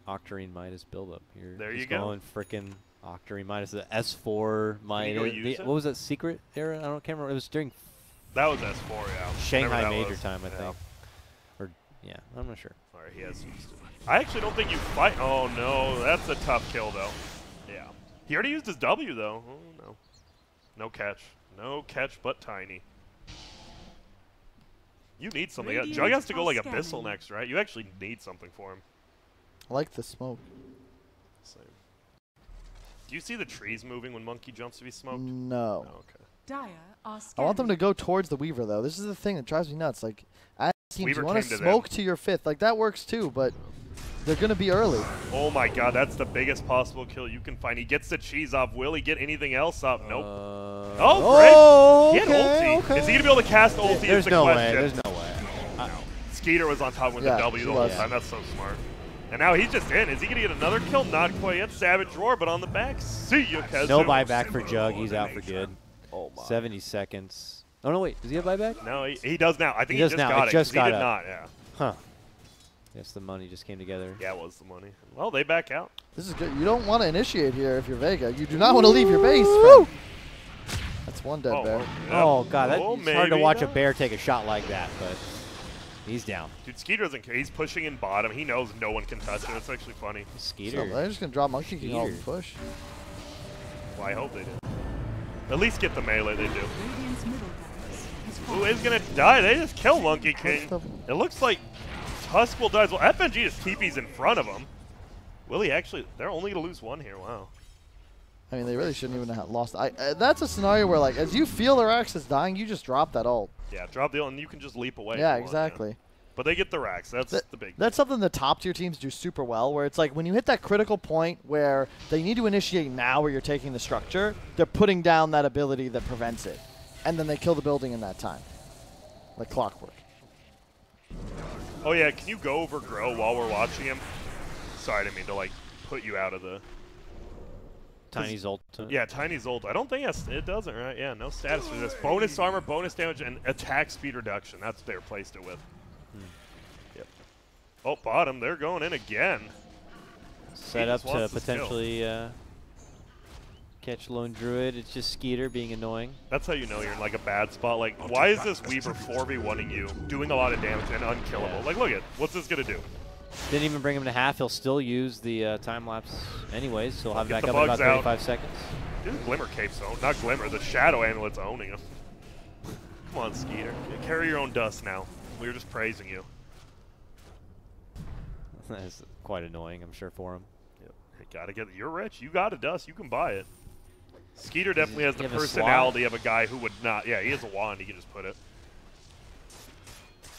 Octarine Midas build-up here. There you go. Going frickin' Octarine Midas, the S4 Midas. What was that secret era? Can't remember. It was during. That was S4, yeah. Shanghai Major time, I think. Or yeah, I'm not sure. All right, he has used it. I actually don't think you fight. Oh no, that's a tough kill though. Yeah. He already used his W though. Oh no. No catch. No catch, but tiny. You need something. Jug has to go like Abyssal next, right? You actually need something for him. I like the smoke. Same. Do you see the trees moving when Monkey jumps to be smoked? No. Oh, okay. I want them to go towards the Weaver though. This is the thing that drives me nuts. Like, as teams, you want to smoke to your 5th. Like, that works too, but they're going to be early. Oh my god, that's the biggest possible kill you can find. He gets the cheese off. Will he get anything else up? Nope. Oh, great. He had ulti. Okay. Is he going to be able to cast ulti? There's no way. There's no way. Skeeter was on top with the W the whole time. That's so smart. And now he's just in. Is he going to get another kill? Not quite yet. Savage Roar, but on the back. See you, Kazu. No buyback for Jug. He's out for good. Oh my. 70 seconds. Oh, no, wait. Does he have buyback? No, he does now. I think he just got it. He did not, yeah. Huh. Guess the money just came together. Yeah, it was the money. Well, they back out. This is good. You don't want to initiate here if you're Vega. You do not want to leave your base, friend. That's one dead bear. Yeah. Oh, God. It's hard to watch a bear take a shot like that, but he's down. Dude, Skeeter doesn't care. He's pushing in bottom. He knows no one can touch it. It's actually funny. Skeeter. So they're just going to drop Monkey King all and push. Well, I hope they do. At least get the melee, they do. Who is going to die? They just kill Monkey King. It looks like Tusk will die as well. FNG just TP's in front of him. Will he actually? They're only going to lose one here. Wow. I mean, they really shouldn't even have lost. That's a scenario where, like, as you feel their access dying, you just drop that ult. Yeah, drop the ult, and you can just leap away. Yeah, exactly. Yeah. But they get the racks. That's the big thing. That's something the top-tier teams do super well, where it's like when you hit that critical point where they need to initiate now where you're taking the structure, they're putting down that ability that prevents it. And then they kill the building in that time. Like clockwork. Oh, yeah, can you go over Grow while we're watching him? Sorry, I didn't mean to, like, put you out of the... Tiny's ult. Yeah, Tiny's ult. I don't think it doesn't, right? Yeah, no status for this. Bonus armor, bonus damage, and attack speed reduction. That's what they replaced it with. Yep. Oh, bottom. They're going in again. Set up to potentially catch Lone Druid. It's just Skeeter being annoying. That's how you know you're in, like, a bad spot. Like, why is this Weaver 4v1ing you, doing a lot of damage, and unkillable? Yeah. Like, look at what's this going to do? Didn't even bring him to half. He'll still use the time-lapse anyways, so he'll have Get back the up in about bugs out. 35 seconds. This Glimmer Cape's own. Not Glimmer, the Shadow Amulet's owning him. Come on, Skeeter. Carry your own dust now. We were just praising you. That's quite annoying, I'm sure, for him. Yep. You gotta get it. You're rich. You got a dust. You can buy it. Skeeter definitely has the have a personality of a guy who would not. Yeah, he has a wand. He can just put it.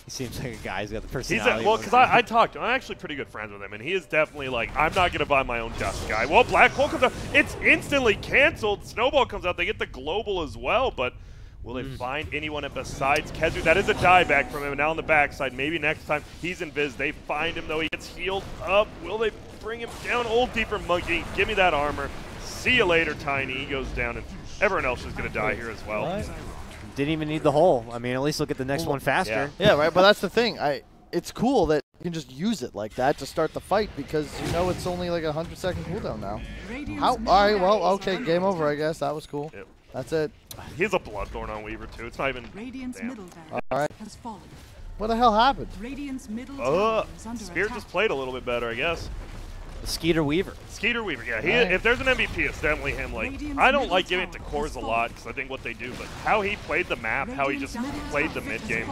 He seems like a guy who's got the He's personality. well, because I talked to him. I'm actually pretty good friends with him, and he is definitely like, I'm not going to buy my own dust guy. Well, Black Hole comes out. It's instantly canceled. Snowball comes out. They get the global as well, but will they find anyone besides Kezu? That is a dieback from him. Now on the backside, maybe next time he's invis. They find him, though. He gets healed up. Will they bring him down? Old deeper Monkey. Give me that armor. See you later, Tiny. He goes down, and everyone else is going to die here as well. Right. Didn't even need the hole. I mean, at least look at the next one faster. Yeah, right. But that's the thing. It's cool that you can just use it like that to start the fight because you know it's only like a 100-second cooldown now. All right. Well, okay. Game over. I guess that was cool. Yep. That's it. He has a Bloodthorn on Weaver, too. It's not even... Radiant's middle All barracks right. has fallen. What the hell happened? Radiant's middle tower is under Spirit attack. just played a little bit better, I guess. The Skeeter Weaver. Skeeter Weaver, yeah. Right. If there's an MVP, it's definitely him. Like, I don't like giving it to Cores a lot because I think what they do, but how he played the map, how he just played the mid game,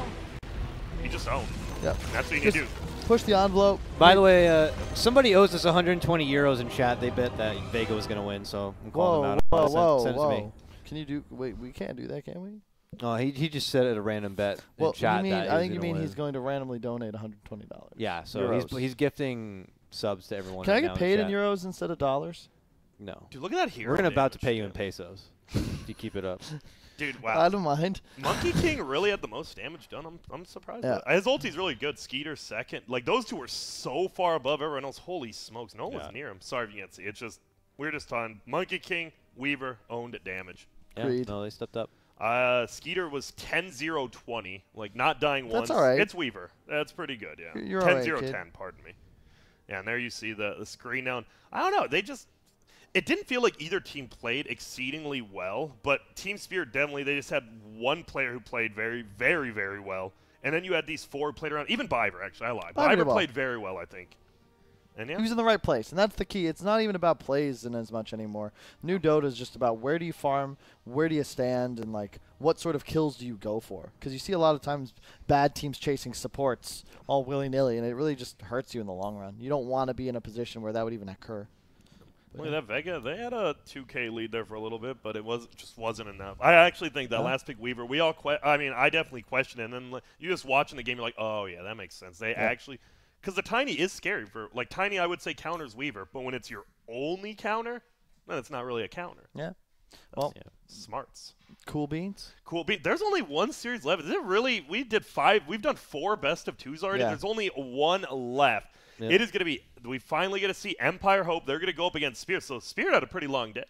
he just owned. Yep. And that's what you need to do. Push the envelope. By the way, somebody owes us 120 euros in chat. They bet that Vega was going to win, so I'm calling them out. Send it to me. Can you do? Wait, we can't do that, can we? Oh, he just said it a random bet Well, in chat. I think you mean he's going to randomly donate $120. Yeah, so Euros. he's gifting subs to everyone. Can I right get now paid in chat. euros instead of dollars? No. Dude, look at that hero. We're about to damage. pay you in pesos if you keep it up. Dude, wow. I don't mind. Monkey King really had the most damage done. I'm surprised. Yeah. His ulti's really good. Skeeter second. Like, those two were so far above everyone else. Holy smokes. No one was near him. Sorry if you can't see. It's just, we're just on Monkey King, Weaver, owned at damage. Yeah, Agreed. no, they stepped up. Skeeter was 10-0-20, like not dying once. That's all right. It's Weaver. That's pretty good, yeah. You're all right, 10-0-10, kid. pardon me. Yeah, and there you see the screen down. I don't know. It didn't feel like either team played exceedingly well, but Team Spirit definitely, they just had one player who played very, very, very well. And then you had these four who played around. Even Biver, actually, I lied. Biver did Biver well. played very well, I think. And yeah. He was in the right place, and that's the key. It's not even about plays in as much anymore. New Dota is just about where do you farm, where do you stand, and like what sort of kills do you go for? Because you see a lot of times bad teams chasing supports all willy-nilly, and it really just hurts you in the long run. You don't want to be in a position where that would even occur. Look at that Vega. They had a 2K lead there for a little bit, but it just wasn't enough. I actually think that last pick Weaver, I definitely questioned it. And then you just watching the game, you're like, oh, yeah, that makes sense. They actually – because the Tiny is scary. Like, Tiny, I would say, counters Weaver. But when it's your only counter, then it's not really a counter. Yeah. Well, Smarts. cool beans. Cool. There's only one series left. Is it really – we've done 4 best of 2s already. Yeah. There's only 1 left. Yep. It is going to be – we finally get to see Empire Hope. They're going to go up against Spirit. So Spirit had a pretty long day.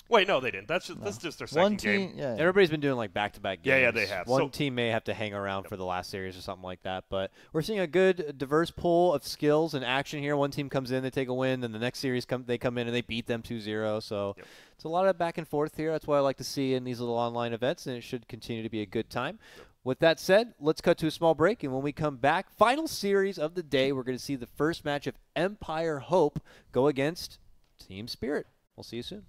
Wait, no, they didn't. That's just their second One team, game. yeah. Everybody's been doing like back-to-back games. Yeah, they have. One So- team may have to hang around for the last series or something like that, but we're seeing a good, diverse pool of skills and action here. One team comes in, they take a win, then the next series they come in and they beat them 2-0. So it's a lot of back and forth here. That's what I like to see in these little online events, and it should continue to be a good time. With that said, let's cut to a small break, and when we come back, final series of the day, we're going to see the first match of Empire Hope go against Team Spirit. We'll see you soon.